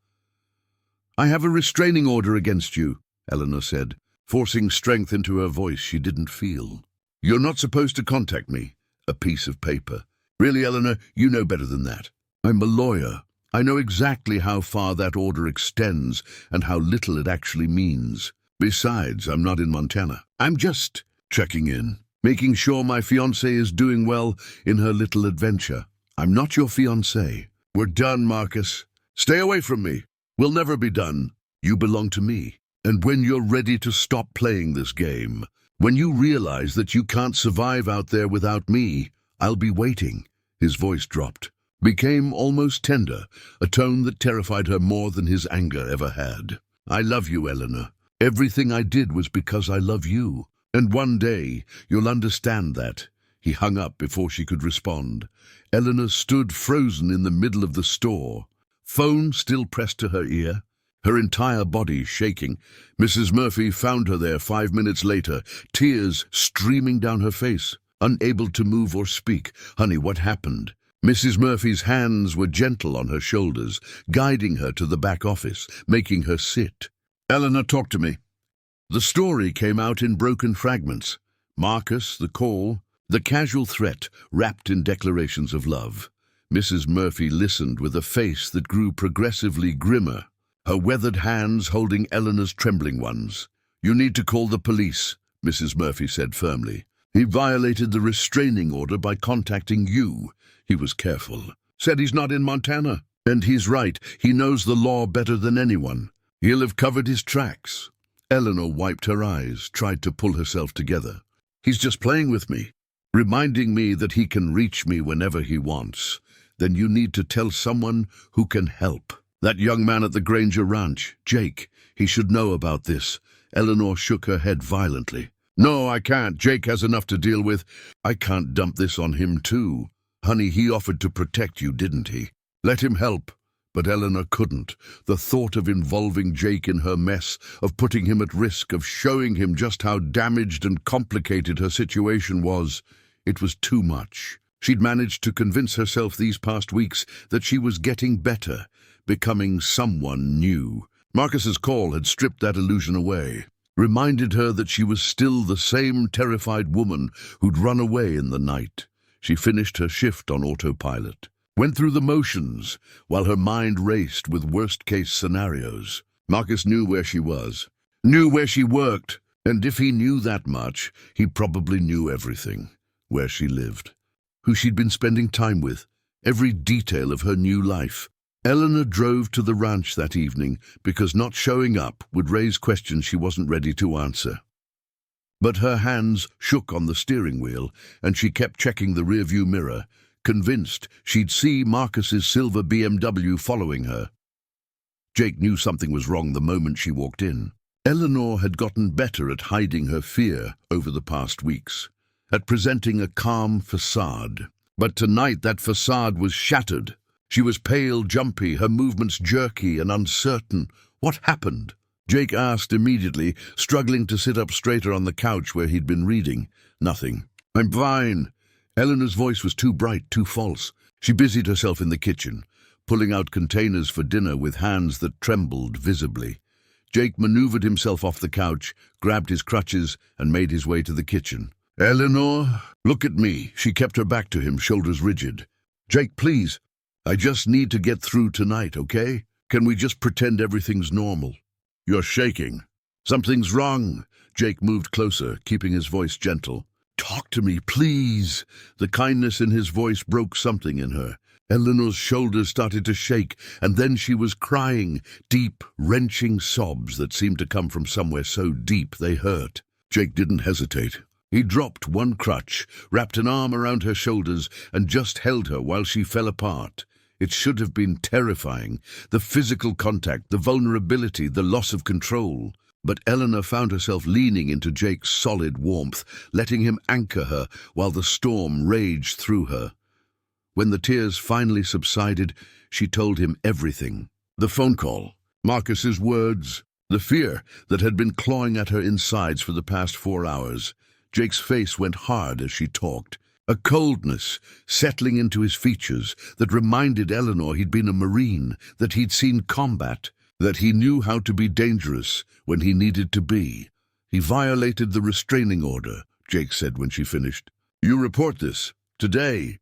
S1: "I have a restraining order against you," Eleanor said, forcing strength into her voice she didn't feel. "You're not supposed to contact me." A piece of paper. "Really, Eleanor, you know better than that. I'm a lawyer. I know exactly how far that order extends and how little it actually means. Besides, I'm not in Montana. I'm just checking in, making sure my fiancée is doing well in her little adventure. I'm not your fiancée. We're done, Marcus. Stay away from me. We'll never be done. You belong to me. And when you're ready to stop playing this game, when you realize that you can't survive out there without me, I'll be waiting." His voice dropped. became almost tender, a tone that terrified her more than his anger ever had. "I love you, Eleanor. Everything I did was because I love you. And one day you'll understand that." He hung up before she could respond. Eleanor stood frozen in the middle of the store, phone still pressed to her ear, her entire body shaking. Mrs. Murphy found her there 5 minutes later, tears streaming down her face, unable to move or speak. "Honey, what happened?" Mrs. Murphy's hands were gentle on her shoulders, guiding her to the back office, making her sit. "Eleanor, talk to me." The story came out in broken fragments. Marcus, the call, the casual threat wrapped in declarations of love. Mrs. Murphy listened with a face that grew progressively grimmer, her weathered hands holding Eleanor's trembling ones. "You need to call the police," Mrs. Murphy said firmly. "He violated the restraining order by contacting you." He was careful. "Said he's not in Montana. And he's right. He knows the law better than anyone. He'll have covered his tracks." Eleanor wiped her eyes, tried to pull herself together. "He's just playing with me, reminding me that he can reach me whenever he wants." "Then you need to tell someone who can help. That young man at the Granger Ranch, Jake. He should know about this." Eleanor shook her head violently. "No, I can't. Jake has enough to deal with. I can't dump this on him too." "Honey, he offered to protect you, didn't he? Let him help." But Eleanor couldn't. The thought of involving Jake in her mess, of putting him at risk, of showing him just how damaged and complicated her situation was, it was too much. She'd managed to convince herself these past weeks that she was getting better, becoming someone new. Marcus's call had stripped that illusion away, reminded her that she was still the same terrified woman who'd run away in the night. She finished her shift on autopilot, went through the motions while her mind raced with worst-case scenarios. Marcus knew where she was, knew where she worked, and if he knew that much, he probably knew everything. Where she lived, who she'd been spending time with, every detail of her new life. Eleanor drove to the ranch that evening because not showing up would raise questions she wasn't ready to answer. But her hands shook on the steering wheel, and she kept checking the rearview mirror, convinced she'd see Marcus's silver BMW following her. Jake knew something was wrong the moment she walked in. Eleanor had gotten better at hiding her fear over the past weeks, at presenting a calm facade. But tonight that facade was shattered. She was pale, jumpy, her movements jerky and uncertain. "What happened?" Jake asked immediately, struggling to sit up straighter on the couch where he'd been reading. "Nothing. I'm fine." Eleanor's voice was too bright, too false. She busied herself in the kitchen, pulling out containers for dinner with hands that trembled visibly. Jake maneuvered himself off the couch, grabbed his crutches, and made his way to the kitchen. "Eleanor, look at me." She kept her back to him, shoulders rigid. "Jake, please. I just need to get through tonight, okay? Can we just pretend everything's normal?" "You're shaking." "Something's wrong." Jake moved closer, keeping his voice gentle. "Talk to me, please." The kindness in his voice broke something in her. Eleanor's shoulders started to shake, and then she was crying, deep, wrenching sobs that seemed to come from somewhere so deep they hurt. Jake didn't hesitate. He dropped one crutch, wrapped an arm around her shoulders, and just held her while she fell apart. It should have been terrifying, the physical contact, the vulnerability, the loss of control. But Eleanor found herself leaning into Jake's solid warmth, letting him anchor her while the storm raged through her. When the tears finally subsided, she told him everything. The phone call, Marcus's words, the fear that had been clawing at her insides for the past 4 hours. Jake's face went hard as she talked, a coldness settling into his features that reminded Eleanor he'd been a Marine, that he'd seen combat, that he knew how to be dangerous when he needed to be. "He violated the restraining order," Jake said when she finished. "You report this, today."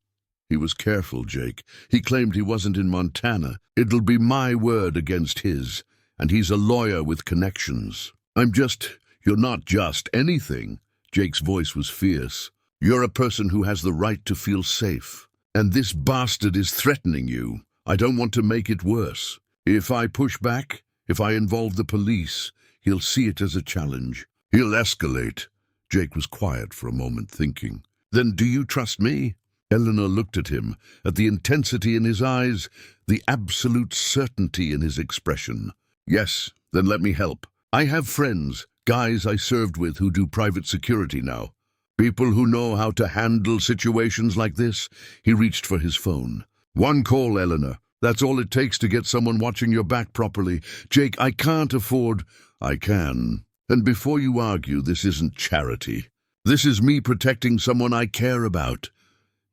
S1: He was careful, Jake. He claimed he wasn't in Montana. "It'll be my word against his, and he's a lawyer with connections." You're not just anything." Jake's voice was fierce. "You're a person who has the right to feel safe. And this bastard is threatening you. I don't want to make it worse. If I push back, if I involve the police, he'll see it as a challenge. He'll escalate." Jake was quiet for a moment, thinking. "Then do you trust me?" Eleanor looked at him, at the intensity in his eyes, the absolute certainty in his expression. Yes, then let me help. I have friends, guys I served with who do private security now. People who know how to handle situations like this. He reached for his phone. One call, Eleanor. That's all it takes to get someone watching your back properly. Jake, I can't afford... I can. And before you argue, this isn't charity. This is me protecting someone I care about.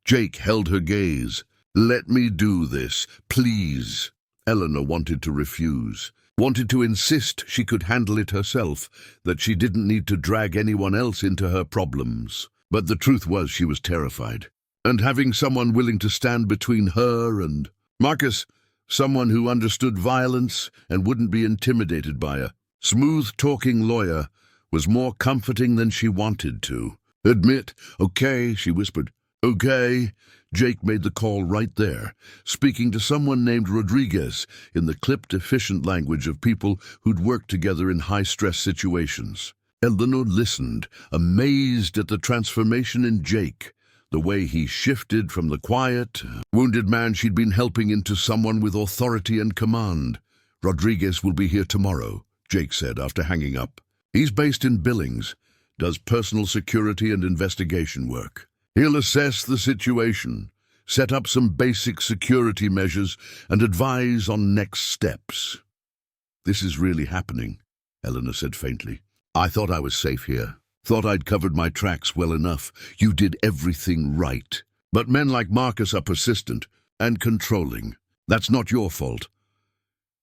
S1: Jake held her gaze. Let me do this, please. Eleanor wanted to refuse. Wanted to insist she could handle it herself, that she didn't need to drag anyone else into her problems. But the truth was she was terrified. And having someone willing to stand between her and Marcus, someone who understood violence and wouldn't be intimidated by a smooth-talking lawyer, was more comforting than she wanted to. Admit, okay, she whispered. Okay. Jake made the call right there, speaking to someone named Rodriguez in the clipped, efficient language of people who'd worked together in high-stress situations. Eleanor listened, amazed at the transformation in Jake, the way he shifted from the quiet, wounded man she'd been helping into someone with authority and command. Rodriguez will be here tomorrow, Jake said after hanging up. He's based in Billings, does personal security and investigation work. He'll assess the situation, set up some basic security measures, and advise on next steps. This is really happening, Eleanor said faintly. I thought I was safe here. Thought I'd covered my tracks well enough. You did everything right. But men like Marcus are persistent and controlling. That's not your fault.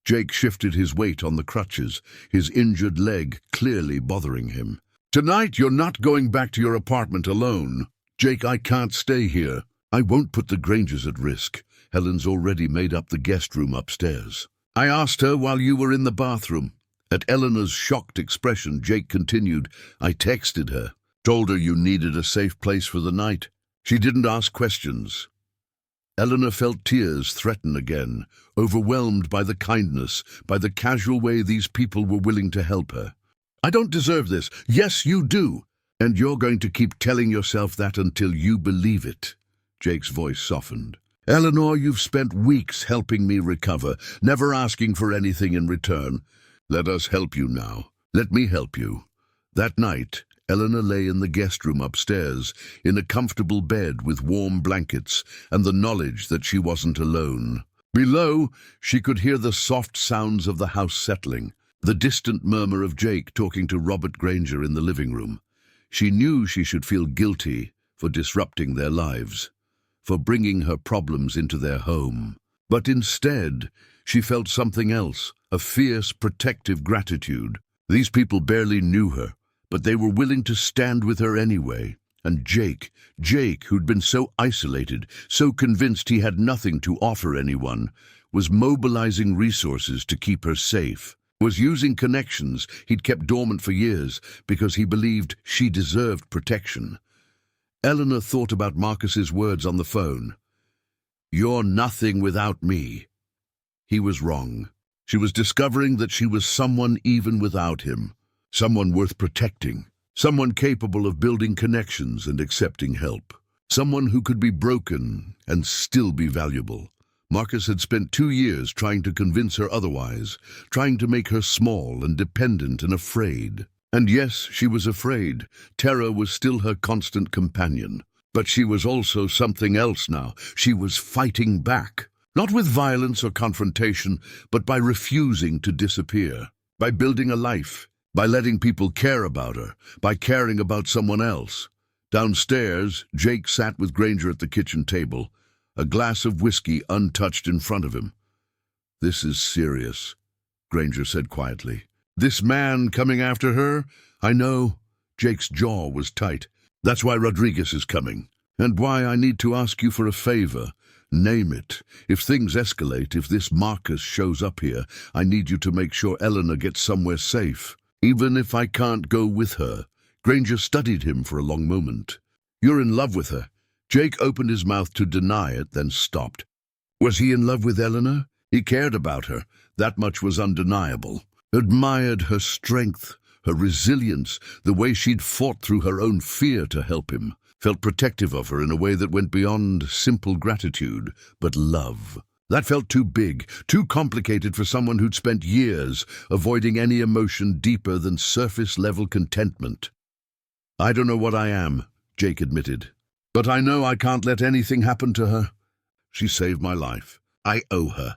S1: Jake shifted his weight on the crutches, his injured leg clearly bothering him. Tonight you're not going back to your apartment alone. Jake, I can't stay here. I won't put the Grangers at risk. Helen's already made up the guest room upstairs. I asked her while you were in the bathroom. At Eleanor's shocked expression, Jake continued, I texted her, told her you needed a safe place for the night. She didn't ask questions. Eleanor felt tears threaten again, overwhelmed by the kindness, by the casual way these people were willing to help her. I don't deserve this. Yes, you do. And you're going to keep telling yourself that until you believe it. Jake's voice softened. Eleanor, you've spent weeks helping me recover, never asking for anything in return. Let us help you now. Let me help you. That night, Eleanor lay in the guest room upstairs, in a comfortable bed with warm blankets and the knowledge that she wasn't alone. Below, she could hear the soft sounds of the house settling, the distant murmur of Jake talking to Robert Granger in the living room. She knew she should feel guilty for disrupting their lives, for bringing her problems into their home. But instead, she felt something else, a fierce, protective gratitude. These people barely knew her, but they were willing to stand with her anyway. And Jake, who'd been so isolated, so convinced he had nothing to offer anyone, was mobilizing resources to keep her safe. Was using connections he'd kept dormant for years because he believed she deserved protection. Eleanor thought about Marcus's words on the phone. You're nothing without me. He was wrong. She was discovering that she was someone even without him, someone worth protecting, someone capable of building connections and accepting help, someone who could be broken and still be valuable. Marcus had spent 2 years trying to convince her otherwise, trying to make her small and dependent and afraid. And yes, she was afraid. Terror was still her constant companion. But she was also something else now. She was fighting back. Not with violence or confrontation, but by refusing to disappear. By building a life. By letting people care about her. By caring about someone else. Downstairs, Jake sat with Granger at the kitchen table, a glass of whiskey untouched in front of him. This is serious, Granger said quietly. This man coming after her? I know. Jake's jaw was tight. That's why Rodriguez is coming. And why I need to ask you for a favor. Name it. If things escalate, if this Marcus shows up here, I need you to make sure Eleanor gets somewhere safe. Even if I can't go with her. Granger studied him for a long moment. You're in love with her. Jake opened his mouth to deny it, then stopped. Was he in love with Eleanor? He cared about her. That much was undeniable. Admired her strength, her resilience, the way she'd fought through her own fear to help him. felt protective of her in a way that went beyond simple gratitude, but love. That felt too big, too complicated for someone who'd spent years avoiding any emotion deeper than surface-level contentment. "I don't know what I am," Jake admitted, "but I know I can't let anything happen to her. She saved my life. I owe her.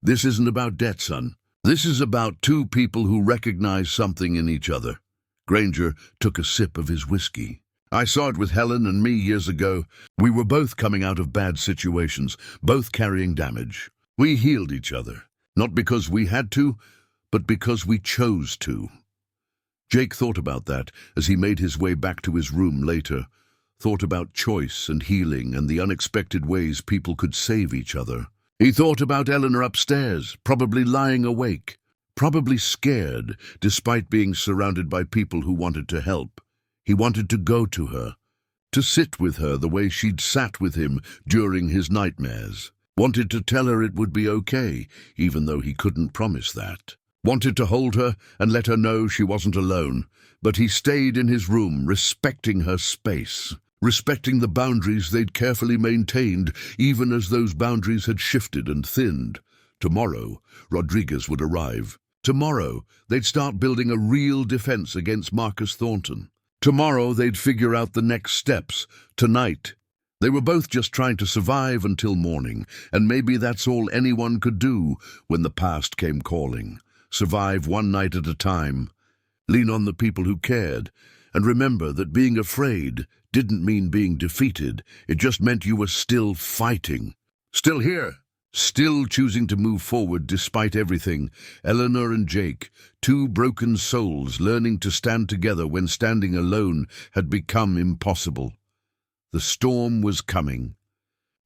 S1: This isn't about debt, son. This is about two people who recognize something in each other." Granger took a sip of his whiskey. "I saw it with Helen and me years ago. We were both coming out of bad situations, both carrying damage. We healed each other, not because we had to, but because we chose to." Jake thought about that as he made his way back to his room later, thought about choice and healing and the unexpected ways people could save each other. He thought about Eleanor upstairs, probably lying awake, probably scared, despite being surrounded by people who wanted to help. He wanted to go to her, to sit with her the way she'd sat with him during his nightmares. Wanted to tell her it would be okay, even though he couldn't promise that. Wanted to hold her and let her know she wasn't alone, but he stayed in his room, respecting her space, respecting the boundaries they'd carefully maintained, even as those boundaries had shifted and thinned. Tomorrow, Rodriguez would arrive. Tomorrow, they'd start building a real defense against Marcus Thornton. Tomorrow, they'd figure out the next steps. Tonight, they were both just trying to survive until morning, and maybe that's all anyone could do when the past came calling. Survive one night at a time. Lean on the people who cared, and remember that being afraid didn't mean being defeated. It just meant you were still fighting. Still here. Still choosing to move forward despite everything. Eleanor and Jake, two broken souls learning to stand together when standing alone had become impossible. The storm was coming.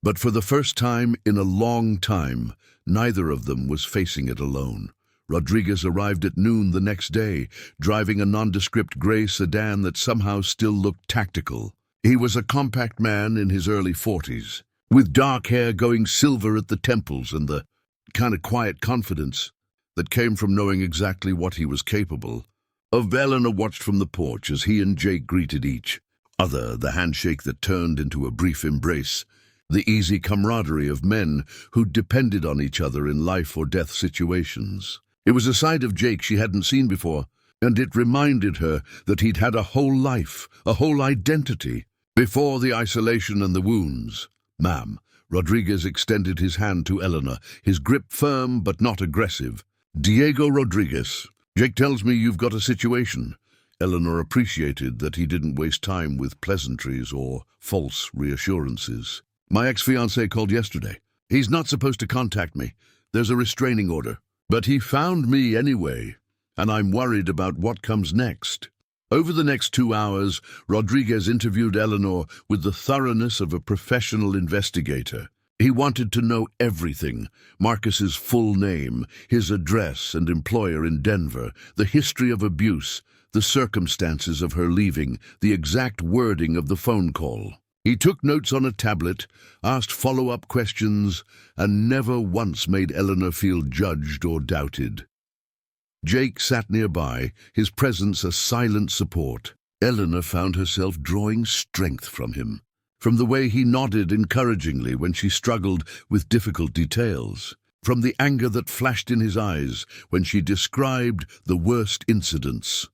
S1: But for the first time in a long time, neither of them was facing it alone. Rodriguez arrived at noon the next day, driving a nondescript gray sedan that somehow still looked tactical. He was a compact man in his early 40s, with dark hair going silver at the temples and the kind of quiet confidence that came from knowing exactly what he was capable of. Eleanor watched from the porch as he and Jake greeted each other, the handshake that turned into a brief embrace, the easy camaraderie of men who depended on each other in life or death situations. It was a side of Jake she hadn't seen before, and it reminded her that he'd had a whole life, a whole identity, before the isolation and the wounds. "Ma'am." Rodriguez extended his hand to Eleanor, his grip firm but not aggressive. "Diego Rodriguez, Jake tells me you've got a situation." Eleanor appreciated that he didn't waste time with pleasantries or false reassurances. "My ex-fiancé called yesterday. He's not supposed to contact me. There's a restraining order. But he found me anyway, and I'm worried about what comes next." Over the next 2 hours, Rodriguez interviewed Eleanor with the thoroughness of a professional investigator. He wanted to know everything: Marcus's full name, his address and employer in Denver, the history of abuse, the circumstances of her leaving, the exact wording of the phone call. He took notes on a tablet, asked follow-up questions, and never once made Eleanor feel judged or doubted. Jake sat nearby, his presence a silent support. Eleanor found herself drawing strength from him, from the way he nodded encouragingly when she struggled with difficult details, from the anger that flashed in his eyes when she described the worst incidents.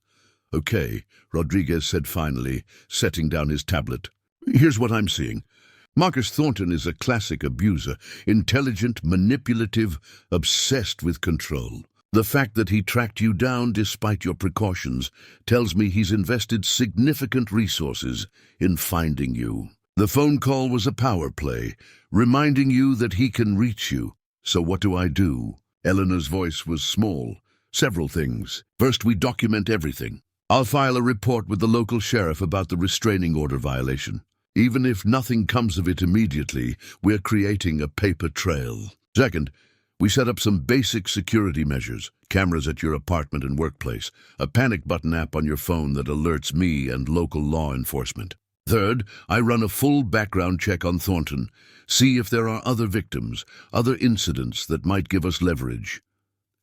S1: "Okay," Rodriguez said finally, setting down his tablet. "Here's what I'm seeing. Marcus Thornton is a classic abuser, intelligent, manipulative, obsessed with control. The fact that he tracked you down despite your precautions tells me he's invested significant resources in finding you. The phone call was a power play, reminding you that he can reach you. So what do I do?" Eleanor's voice was small. "Several things. First, we document everything. I'll file a report with the local sheriff about the restraining order violation. Even if nothing comes of it immediately, we're creating a paper trail. Second, we set up some basic security measures: cameras at your apartment and workplace, a panic button app on your phone that alerts me and local law enforcement. Third, I run a full background check on Thornton, see if there are other victims, other incidents that might give us leverage."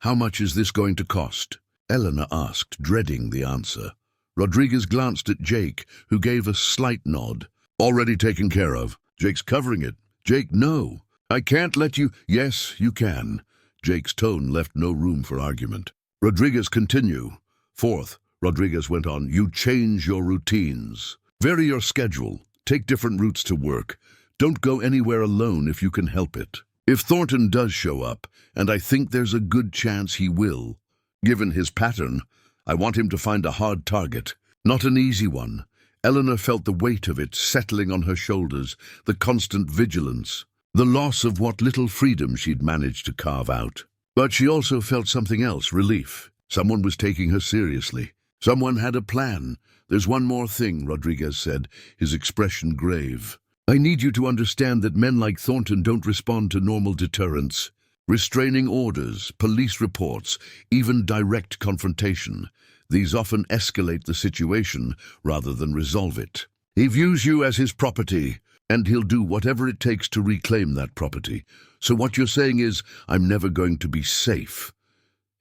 S1: "How much is this going to cost?" Eleanor asked, dreading the answer. Rodriguez glanced at Jake, who gave a slight nod. Already taken care of. Jake's covering it. Jake, no. I can't let you. Yes, you can. Jake's tone left no room for argument. Rodriguez, continue. Fourth, Rodriguez went on, you change your routines. Vary your schedule. Take different routes to work. Don't go anywhere alone if you can help it. If Thornton does show up, and I think there's a good chance he will, given his pattern, I want him to find a hard target, not an easy one. Eleanor felt the weight of it settling on her shoulders, the constant vigilance, the loss of what little freedom she'd managed to carve out. But she also felt something else, relief. Someone was taking her seriously. Someone had a plan. There's one more thing, Rodriguez said, his expression grave. I need you to understand that men like Thornton don't respond to normal deterrence. Restraining orders, police reports, even direct confrontation. These often escalate the situation rather than resolve it. He views you as his property, and he'll do whatever it takes to reclaim that property. So what you're saying is, I'm never going to be safe.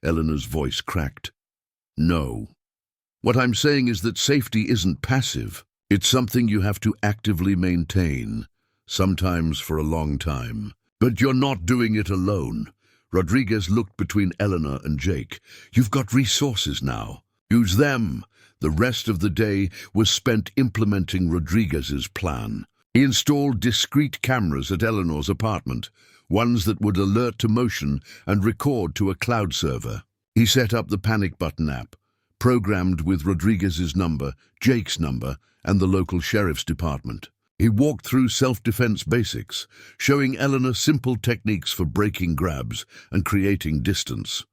S1: Eleanor's voice cracked. No. What I'm saying is that safety isn't passive. It's something you have to actively maintain, sometimes for a long time. But you're not doing it alone. Rodriguez looked between Eleanor and Jake. You've got resources now. Use them. The rest of the day was spent implementing Rodriguez's plan. He installed discrete cameras at Eleanor's apartment, ones that would alert to motion and record to a cloud server. He set up the panic button app, programmed with Rodriguez's number, Jake's number, and the local sheriff's department. He walked through self-defense basics, showing Eleanor simple techniques for breaking grabs and creating distance.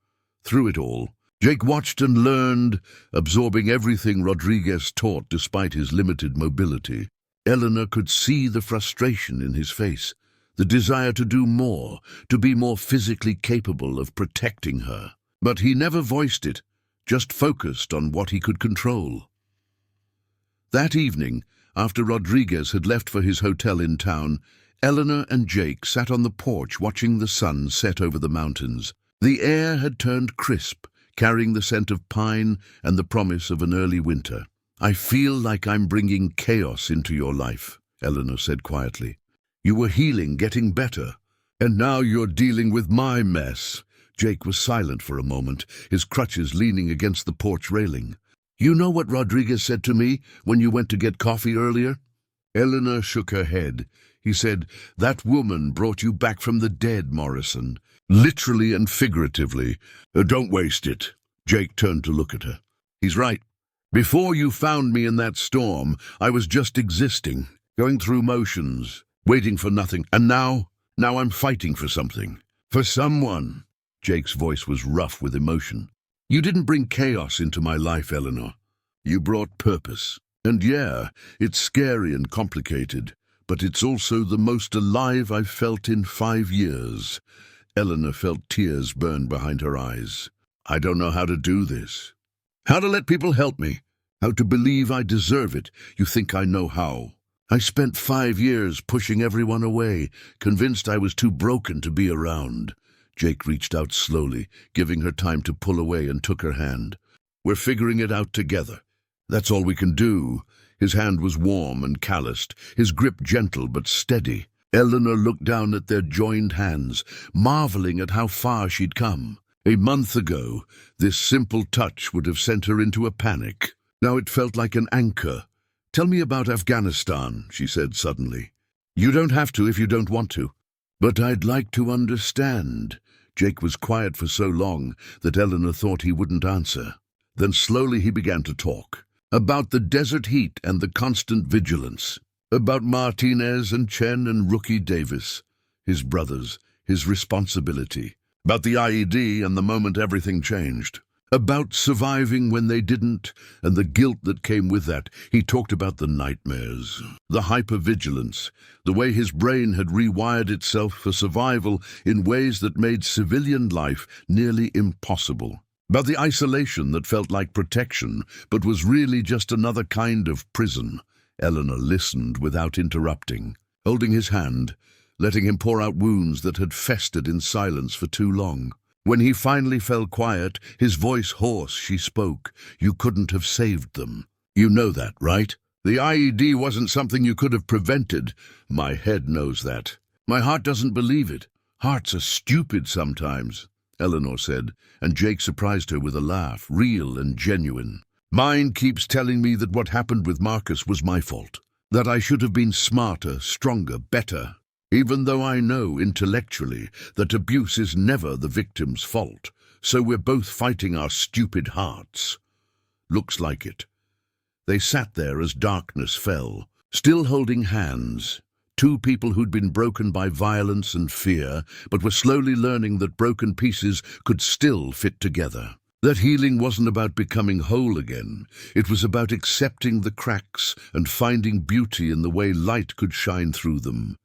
S1: Through it all, Jake watched and learned, absorbing everything Rodriguez taught despite his limited mobility. Eleanor could see the frustration in his face, the desire to do more, to be more physically capable of protecting her. But he never voiced it, just focused on what he could control. That evening, after Rodriguez had left for his hotel in town, Eleanor and Jake sat on the porch watching the sun set over the mountains. The air had turned crisp, carrying the scent of pine and the promise of an early winter. I feel like I'm bringing chaos into your life, Eleanor said quietly. You were healing, getting better, and now you're dealing with my mess. Jake was silent for a moment, his crutches leaning against the porch railing. You know what Rodriguez said to me when you went to get coffee earlier? Eleanor shook her head. He said, that woman brought you back from the dead, Morrison. Literally and figuratively. Don't waste it. Jake turned to look at her. He's right. Before you found me in that storm, I was just existing, going through motions, waiting for nothing. And now I'm fighting for something. For someone. Jake's voice was rough with emotion. You didn't bring chaos into my life, Eleanor. You brought purpose. And yeah, it's scary and complicated, but it's also the most alive I've felt in 5 years. Eleanor felt tears burn behind her eyes. I don't know how to do this. How to let people help me. How to believe I deserve it. You think I know how. I spent 5 years pushing everyone away, convinced I was too broken to be around. Jake reached out slowly, giving her time to pull away, and took her hand. We're figuring it out together. That's all we can do. His hand was warm and calloused, his grip gentle but steady. Eleanor looked down at their joined hands, marveling at how far she'd come. A month ago, this simple touch would have sent her into a panic. Now it felt like an anchor. Tell me about Afghanistan, she said suddenly. You don't have to if you don't want to. But I'd like to understand. Jake was quiet for so long that Eleanor thought he wouldn't answer. Then slowly he began to talk. About the desert heat and the constant vigilance. About Martinez and Chen and Rookie Davis. His brothers, his responsibility. About the IED and the moment everything changed. About surviving when they didn't, and the guilt that came with that. He talked about the nightmares, the hypervigilance, the way his brain had rewired itself for survival in ways that made civilian life nearly impossible. About the isolation that felt like protection, but was really just another kind of prison. Eleanor listened without interrupting, holding his hand, letting him pour out wounds that had festered in silence for too long. When he finally fell quiet, his voice hoarse, she spoke. You couldn't have saved them. You know that, right? The IED wasn't something you could have prevented. My head knows that. My heart doesn't believe it. Hearts are stupid sometimes, Eleanor said, and Jake surprised her with a laugh, real and genuine. Mine keeps telling me that what happened with Marcus was my fault, that I should have been smarter, stronger, better, even though I know intellectually that abuse is never the victim's fault, so we're both fighting our stupid hearts. Looks like it. They sat there as darkness fell, still holding hands, two people who'd been broken by violence and fear, but were slowly learning that broken pieces could still fit together. That healing wasn't about becoming whole again. It was about accepting the cracks and finding beauty in the way light could shine through them.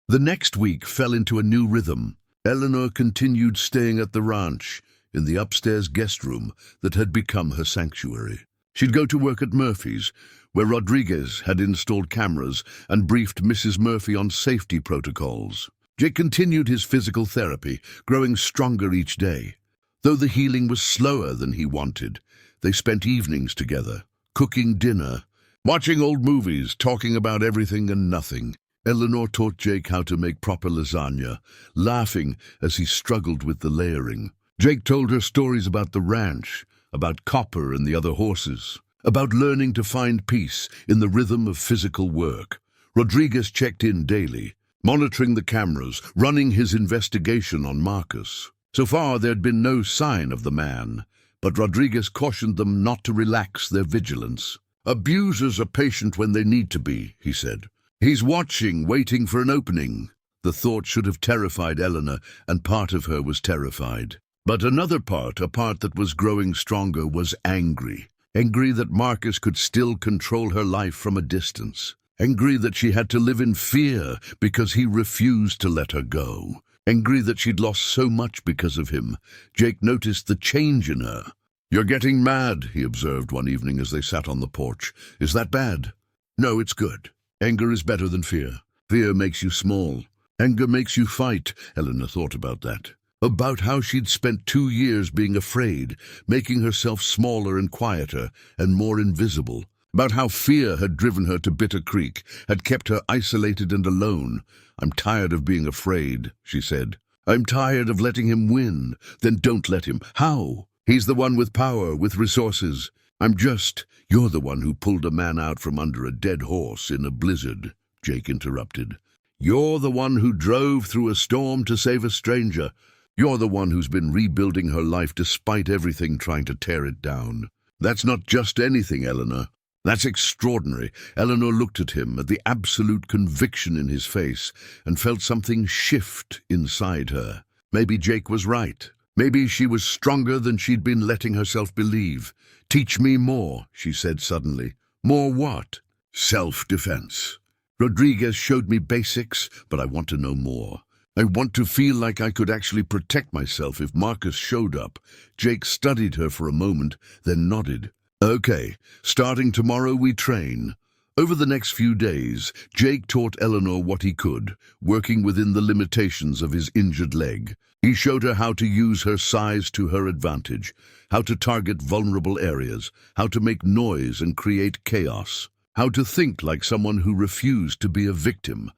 S1: The next week fell into a new rhythm. Eleanor continued staying at the ranch, in the upstairs guest room that had become her sanctuary. She'd go to work at Murphy's, where Rodriguez had installed cameras and briefed Mrs. Murphy on safety protocols. Jake continued his physical therapy, growing stronger each day. Though the healing was slower than he wanted, they spent evenings together, cooking dinner, watching old movies, talking about everything and nothing. Eleanor taught Jake how to make proper lasagna, laughing as he struggled with the layering. Jake told her stories about the ranch, about Copper and the other horses, about learning to find peace in the rhythm of physical work. Rodriguez checked in daily, monitoring the cameras, running his investigation on Marcus. So far, there'd been no sign of the man, but Rodriguez cautioned them not to relax their vigilance. Abusers are patient when they need to be, he said. He's watching, waiting for an opening. The thought should have terrified Eleanor, and part of her was terrified. But another part, a part that was growing stronger, was angry. Angry that Marcus could still control her life from a distance. Angry that she had to live in fear because he refused to let her go. Angry that she'd lost so much because of him. Jake noticed the change in her. "You're getting mad," he observed one evening as they sat on the porch. "Is that bad?" "No, it's good. Anger is better than fear. Fear makes you small. Anger makes you fight." Eleanor thought about that. About how she'd spent 2 years being afraid, making herself smaller and quieter and more invisible. About how fear had driven her to Bitter Creek, had kept her isolated and alone. "I'm tired of being afraid," she said. "I'm tired of letting him win." "Then don't let him." "How? He's the one with power, with resources." "You're the one who pulled a man out from under a dead horse in a blizzard," Jake interrupted. "You're the one who drove through a storm to save a stranger. You're the one who's been rebuilding her life despite everything trying to tear it down. That's not just anything, Eleanor. That's extraordinary." Eleanor looked at him, at the absolute conviction in his face, and felt something shift inside her. Maybe Jake was right. Maybe she was stronger than she'd been letting herself believe. "Teach me more," she said suddenly. "More what?" "Self-defense. Rodriguez showed me basics, but I want to know more. I want to feel like I could actually protect myself if Marcus showed up." Jake studied her for a moment, then nodded. "Okay, starting tomorrow we train." Over the next few days, Jake taught Eleanor what he could, working within the limitations of his injured leg. He showed her how to use her size to her advantage, how to target vulnerable areas, how to make noise and create chaos, how to think like someone who refused to be a victim.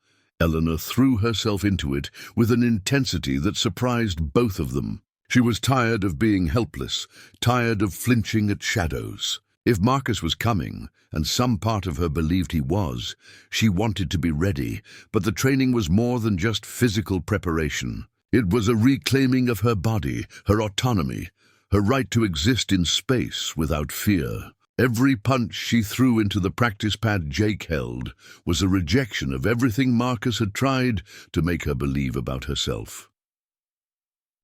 S1: Eleanor threw herself into it with an intensity that surprised both of them. She was tired of being helpless, tired of flinching at shadows. If Marcus was coming, and some part of her believed he was, she wanted to be ready, but the training was more than just physical preparation. It was a reclaiming of her body, her autonomy, her right to exist in space without fear. Every punch she threw into the practice pad Jake held was a rejection of everything Marcus had tried to make her believe about herself.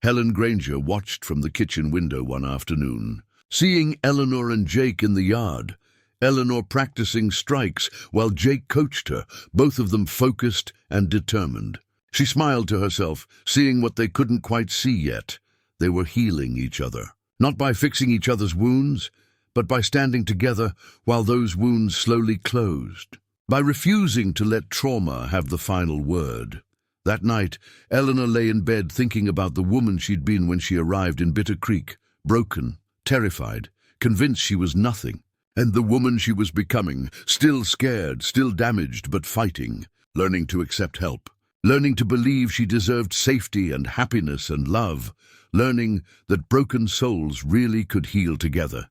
S1: Helen Granger watched from the kitchen window one afternoon, seeing Eleanor and Jake in the yard, Eleanor practicing strikes while Jake coached her, both of them focused and determined. She smiled to herself, seeing what they couldn't quite see yet. They were healing each other, not by fixing each other's wounds, but by standing together while those wounds slowly closed, by refusing to let trauma have the final word. That night, Eleanor lay in bed thinking about the woman she'd been when she arrived in Bitter Creek, broken, terrified, convinced she was nothing. and the woman she was becoming, still scared, still damaged, but fighting, learning to accept help, learning to believe she deserved safety and happiness and love, learning that broken souls really could heal together.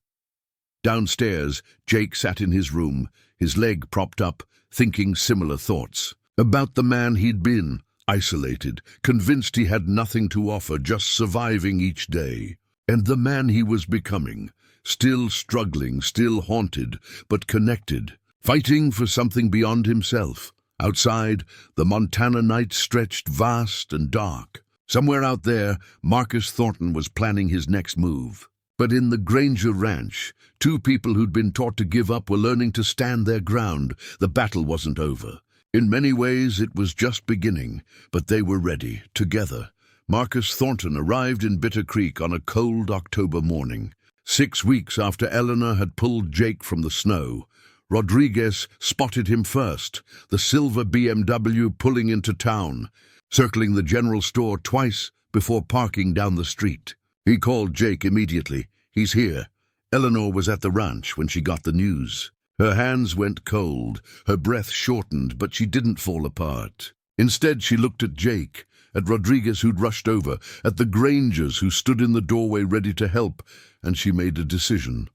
S1: Downstairs, Jake sat in his room, his leg propped up, thinking similar thoughts. About the man he'd been, isolated, convinced he had nothing to offer, just surviving each day. And the man he was becoming, still struggling, still haunted, but connected, fighting for something beyond himself. Outside, the Montana night stretched vast and dark. Somewhere out there, Marcus Thornton was planning his next move. But in the Granger Ranch, two people who'd been taught to give up were learning to stand their ground. The battle wasn't over. In many ways, it was just beginning, but they were ready, together. Marcus Thornton arrived in Bitter Creek on a cold October morning. 6 weeks after Eleanor had pulled Jake from the snow, Rodriguez spotted him first, the silver BMW pulling into town, circling the general store twice before parking down the street. He called Jake immediately. "He's here." Eleanor was at the ranch when she got the news. Her hands went cold, her breath shortened, but she didn't fall apart. Instead, she looked at Jake, at Rodriguez who'd rushed over, at the Grangers who stood in the doorway ready to help, and she made a decision.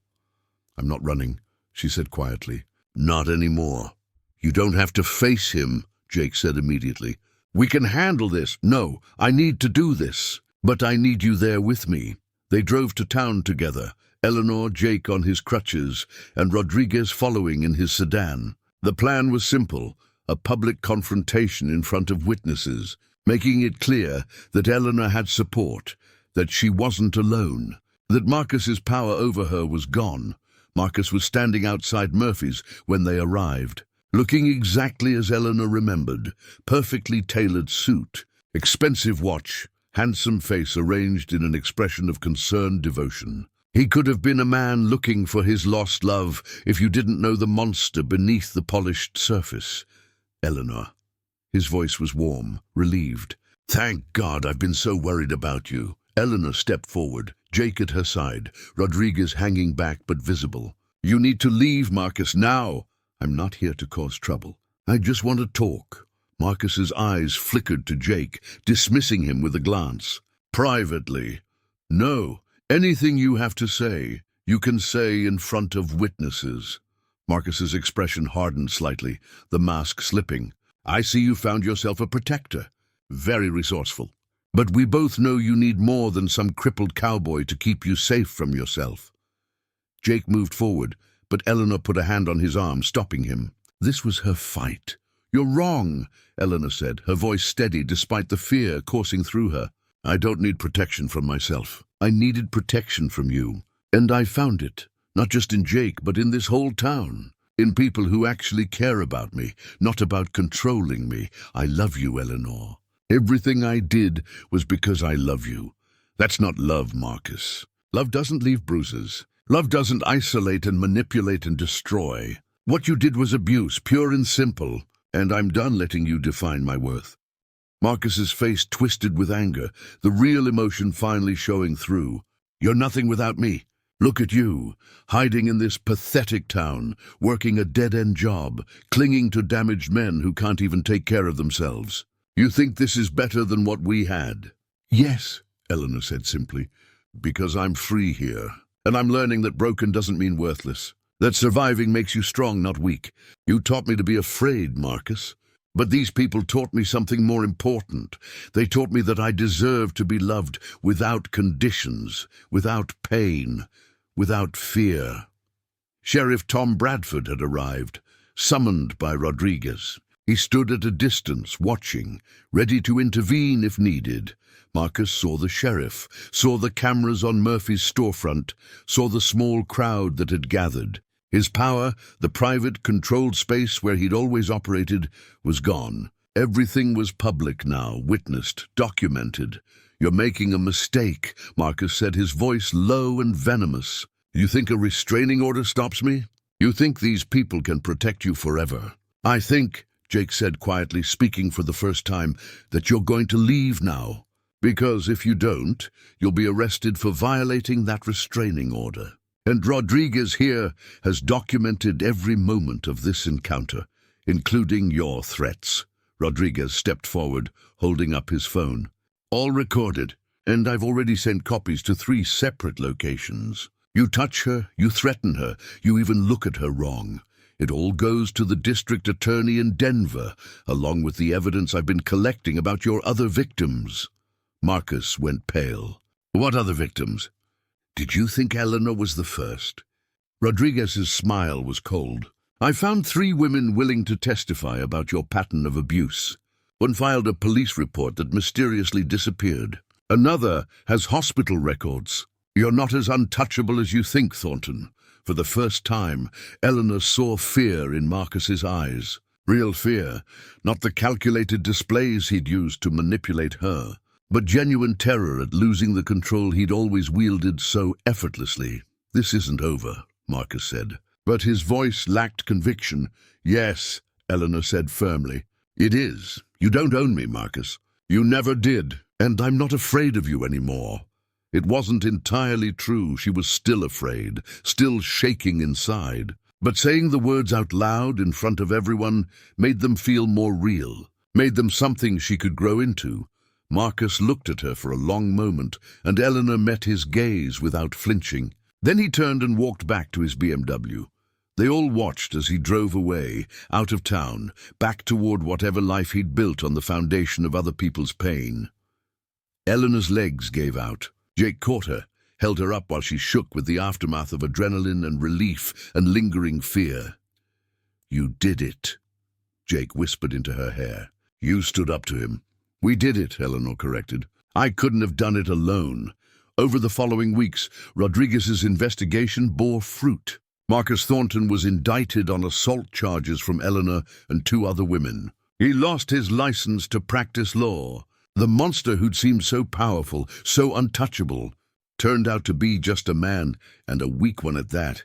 S1: "I'm not running," she said quietly. "Not anymore." "You don't have to face him," Jake said immediately. "We can handle this." "No, I need to do this. But I need you there with me." They drove to town together, Eleanor, Jake on his crutches, and Rodriguez following in his sedan. The plan was simple, a public confrontation in front of witnesses, making it clear that Eleanor had support, that she wasn't alone, that Marcus's power over her was gone. Marcus was standing outside Murphy's when they arrived, looking exactly as Eleanor remembered, perfectly tailored suit, expensive watch, handsome face arranged in an expression of concerned devotion. He could have been a man looking for his lost love if you didn't know the monster beneath the polished surface. "Eleanor." His voice was warm, relieved. "Thank God, I've been so worried about you." Eleanor stepped forward, Jake at her side, Rodriguez hanging back but visible. "You need to leave, Marcus, now." "I'm not here to cause trouble. I just want to talk." Marcus's eyes flickered to Jake, dismissing him with a glance. "Privately." "No. Anything you have to say, you can say in front of witnesses." Marcus's expression hardened slightly, the mask slipping. "I see you found yourself a protector. Very resourceful. But we both know you need more than some crippled cowboy to keep you safe from yourself." Jake moved forward, but Eleanor put a hand on his arm, stopping him. This was her fight. "You're wrong," Eleanor said, her voice steady despite the fear coursing through her. "I don't need protection from myself. I needed protection from you. And I found it, not just in Jake, but in this whole town. In people who actually care about me, not about controlling me. I love you, Eleanor. Everything I did was because I love you. That's not love, Marcus. Love doesn't leave bruises. Love doesn't isolate and manipulate and destroy. What you did was abuse, pure and simple. And I'm done letting you define my worth." Marcus's face twisted with anger, the real emotion finally showing through. "You're nothing without me. Look at you, hiding in this pathetic town, working a dead-end job, clinging to damaged men who can't even take care of themselves. You think this is better than what we had?" "Yes," Eleanor said simply, "because I'm free here. And I'm learning that broken doesn't mean worthless. That surviving makes you strong, not weak. You taught me to be afraid, Marcus. But these people taught me something more important. They taught me that I deserve to be loved without conditions, without pain, without fear." Sheriff Tom Bradford had arrived, summoned by Rodriguez. He stood at a distance, watching, ready to intervene if needed. Marcus saw the sheriff, saw the cameras on Murphy's storefront, saw the small crowd that had gathered. His power, the private, controlled space where he'd always operated, was gone. Everything was public now, witnessed, documented. "You're making a mistake," Marcus said, his voice low and venomous. "You think a restraining order stops me? You think these people can protect you forever? I think," Jake said quietly, speaking for the first time, "that you're going to leave now. Because if you don't, you'll be arrested for violating that restraining order." And Rodriguez here has documented every moment of this encounter, including your threats. Rodriguez stepped forward, holding up his phone. All recorded, and I've already sent copies to 3 separate locations. You touch her, you threaten her, you even look at her wrong. It all goes to the district attorney in Denver, along with the evidence I've been collecting about your other victims. Marcus went pale. What other victims? Did you think Eleanor was the first? Rodriguez's smile was cold. I found 3 women willing to testify about your pattern of abuse. One filed a police report that mysteriously disappeared. Another has hospital records. You're not as untouchable as you think, Thornton. For the first time, Eleanor saw fear in Marcus's eyes. Real fear, not the calculated displays he'd used to manipulate her, but genuine terror at losing the control he'd always wielded so effortlessly. This isn't over, Marcus said. But his voice lacked conviction. Yes, Eleanor said firmly. It is. You don't own me, Marcus. You never did, and I'm not afraid of you anymore. It wasn't entirely true. She was still afraid, still shaking inside. But saying the words out loud in front of everyone made them feel more real, made them something she could grow into. Marcus looked at her for a long moment, and Eleanor met his gaze without flinching. Then he turned and walked back to his BMW. They all watched as he drove away, out of town, back toward whatever life he'd built on the foundation of other people's pain. Eleanor's legs gave out. Jake caught her, held her up while she shook with the aftermath of adrenaline and relief and lingering fear. You did it, Jake whispered into her hair. You stood up to him. We did it, Eleanor corrected. I couldn't have done it alone. Over the following weeks, Rodriguez's investigation bore fruit. Marcus Thornton was indicted on assault charges from Eleanor and 2 other women. He lost his license to practice law. The monster who'd seemed so powerful, so untouchable, turned out to be just a man, and a weak one at that.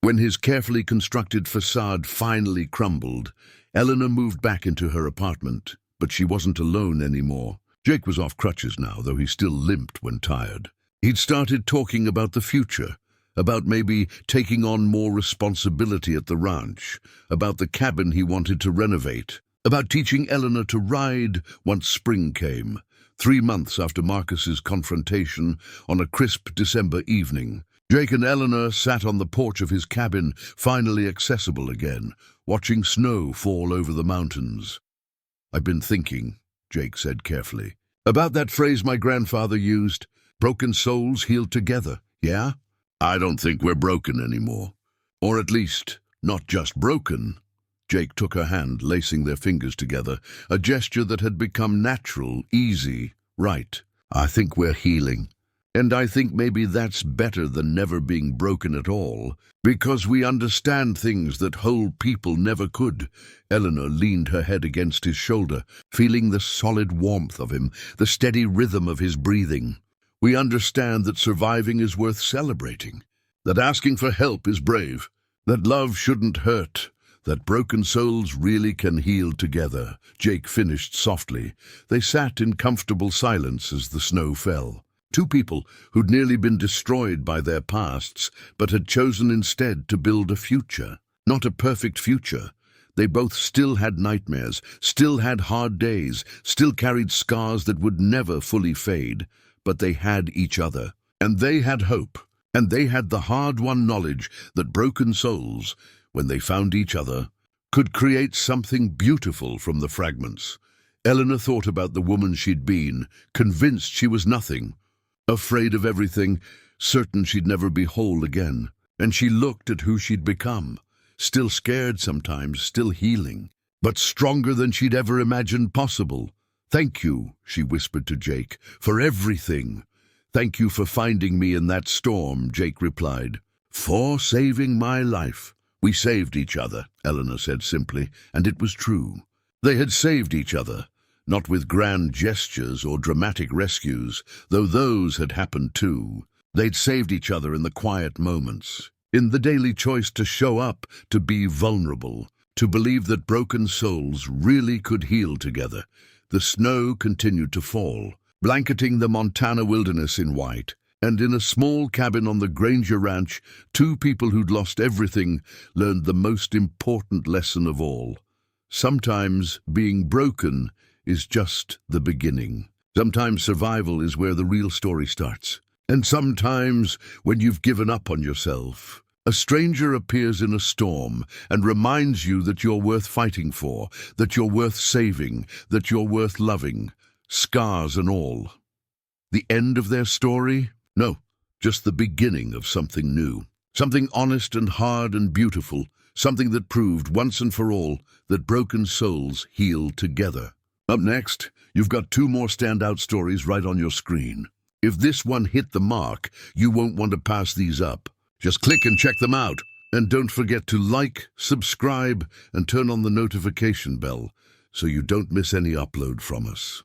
S1: When his carefully constructed facade finally crumbled, Eleanor moved back into her apartment, but she wasn't alone anymore. Jake was off crutches now, though he still limped when tired. He'd started talking about the future, about maybe taking on more responsibility at the ranch, about the cabin he wanted to renovate, about teaching Eleanor to ride once spring came, 3 months after Marcus's confrontation on a crisp December evening. Jake and Eleanor sat on the porch of his cabin, finally accessible again, watching snow fall over the mountains. I've been thinking, Jake said carefully, about that phrase my grandfather used, broken souls healed together, yeah? I don't think we're broken anymore. Or at least, not just broken. Jake took her hand, lacing their fingers together, a gesture that had become natural, easy, right. I think we're healing. And I think maybe that's better than never being broken at all, because we understand things that whole people never could. Eleanor leaned her head against his shoulder, feeling the solid warmth of him, the steady rhythm of his breathing. We understand that surviving is worth celebrating, that asking for help is brave, that love shouldn't hurt, that broken souls really can heal together. Jake finished softly. They sat in comfortable silence as the snow fell. 2 people who'd nearly been destroyed by their pasts, but had chosen instead to build a future. Not a perfect future. They both still had nightmares, still had hard days, still carried scars that would never fully fade. But they had each other, and they had hope, and they had the hard-won knowledge that broken souls, when they found each other, could create something beautiful from the fragments. Eleanor thought about the woman she'd been, convinced she was nothing, afraid of everything, certain she'd never be whole again. And she looked at who she'd become, still scared sometimes, still healing, but stronger than she'd ever imagined possible. Thank you, she whispered to Jake, for everything. Thank you for finding me in that storm, Jake replied. For saving my life. We saved each other, Eleanor said simply, and it was true. They had saved each other, not with grand gestures or dramatic rescues, though those had happened too. They'd saved each other in the quiet moments, in the daily choice to show up, to be vulnerable, to believe that broken souls really could heal together. The snow continued to fall, blanketing the Montana wilderness in white. And in a small cabin on the Granger Ranch, two people who'd lost everything learned the most important lesson of all. Sometimes being broken is just the beginning. Sometimes survival is where the real story starts. And sometimes, when you've given up on yourself, a stranger appears in a storm and reminds you that you're worth fighting for, that you're worth saving, that you're worth loving, scars and all. The end of their story? No, just the beginning of something new. Something honest and hard and beautiful, something that proved once and for all that broken souls heal together. Up next, you've got two more standout stories right on your screen. If this one hit the mark, you won't want to pass these up. Just click and check them out. And don't forget to like, subscribe, and turn on the notification bell so you don't miss any upload from us.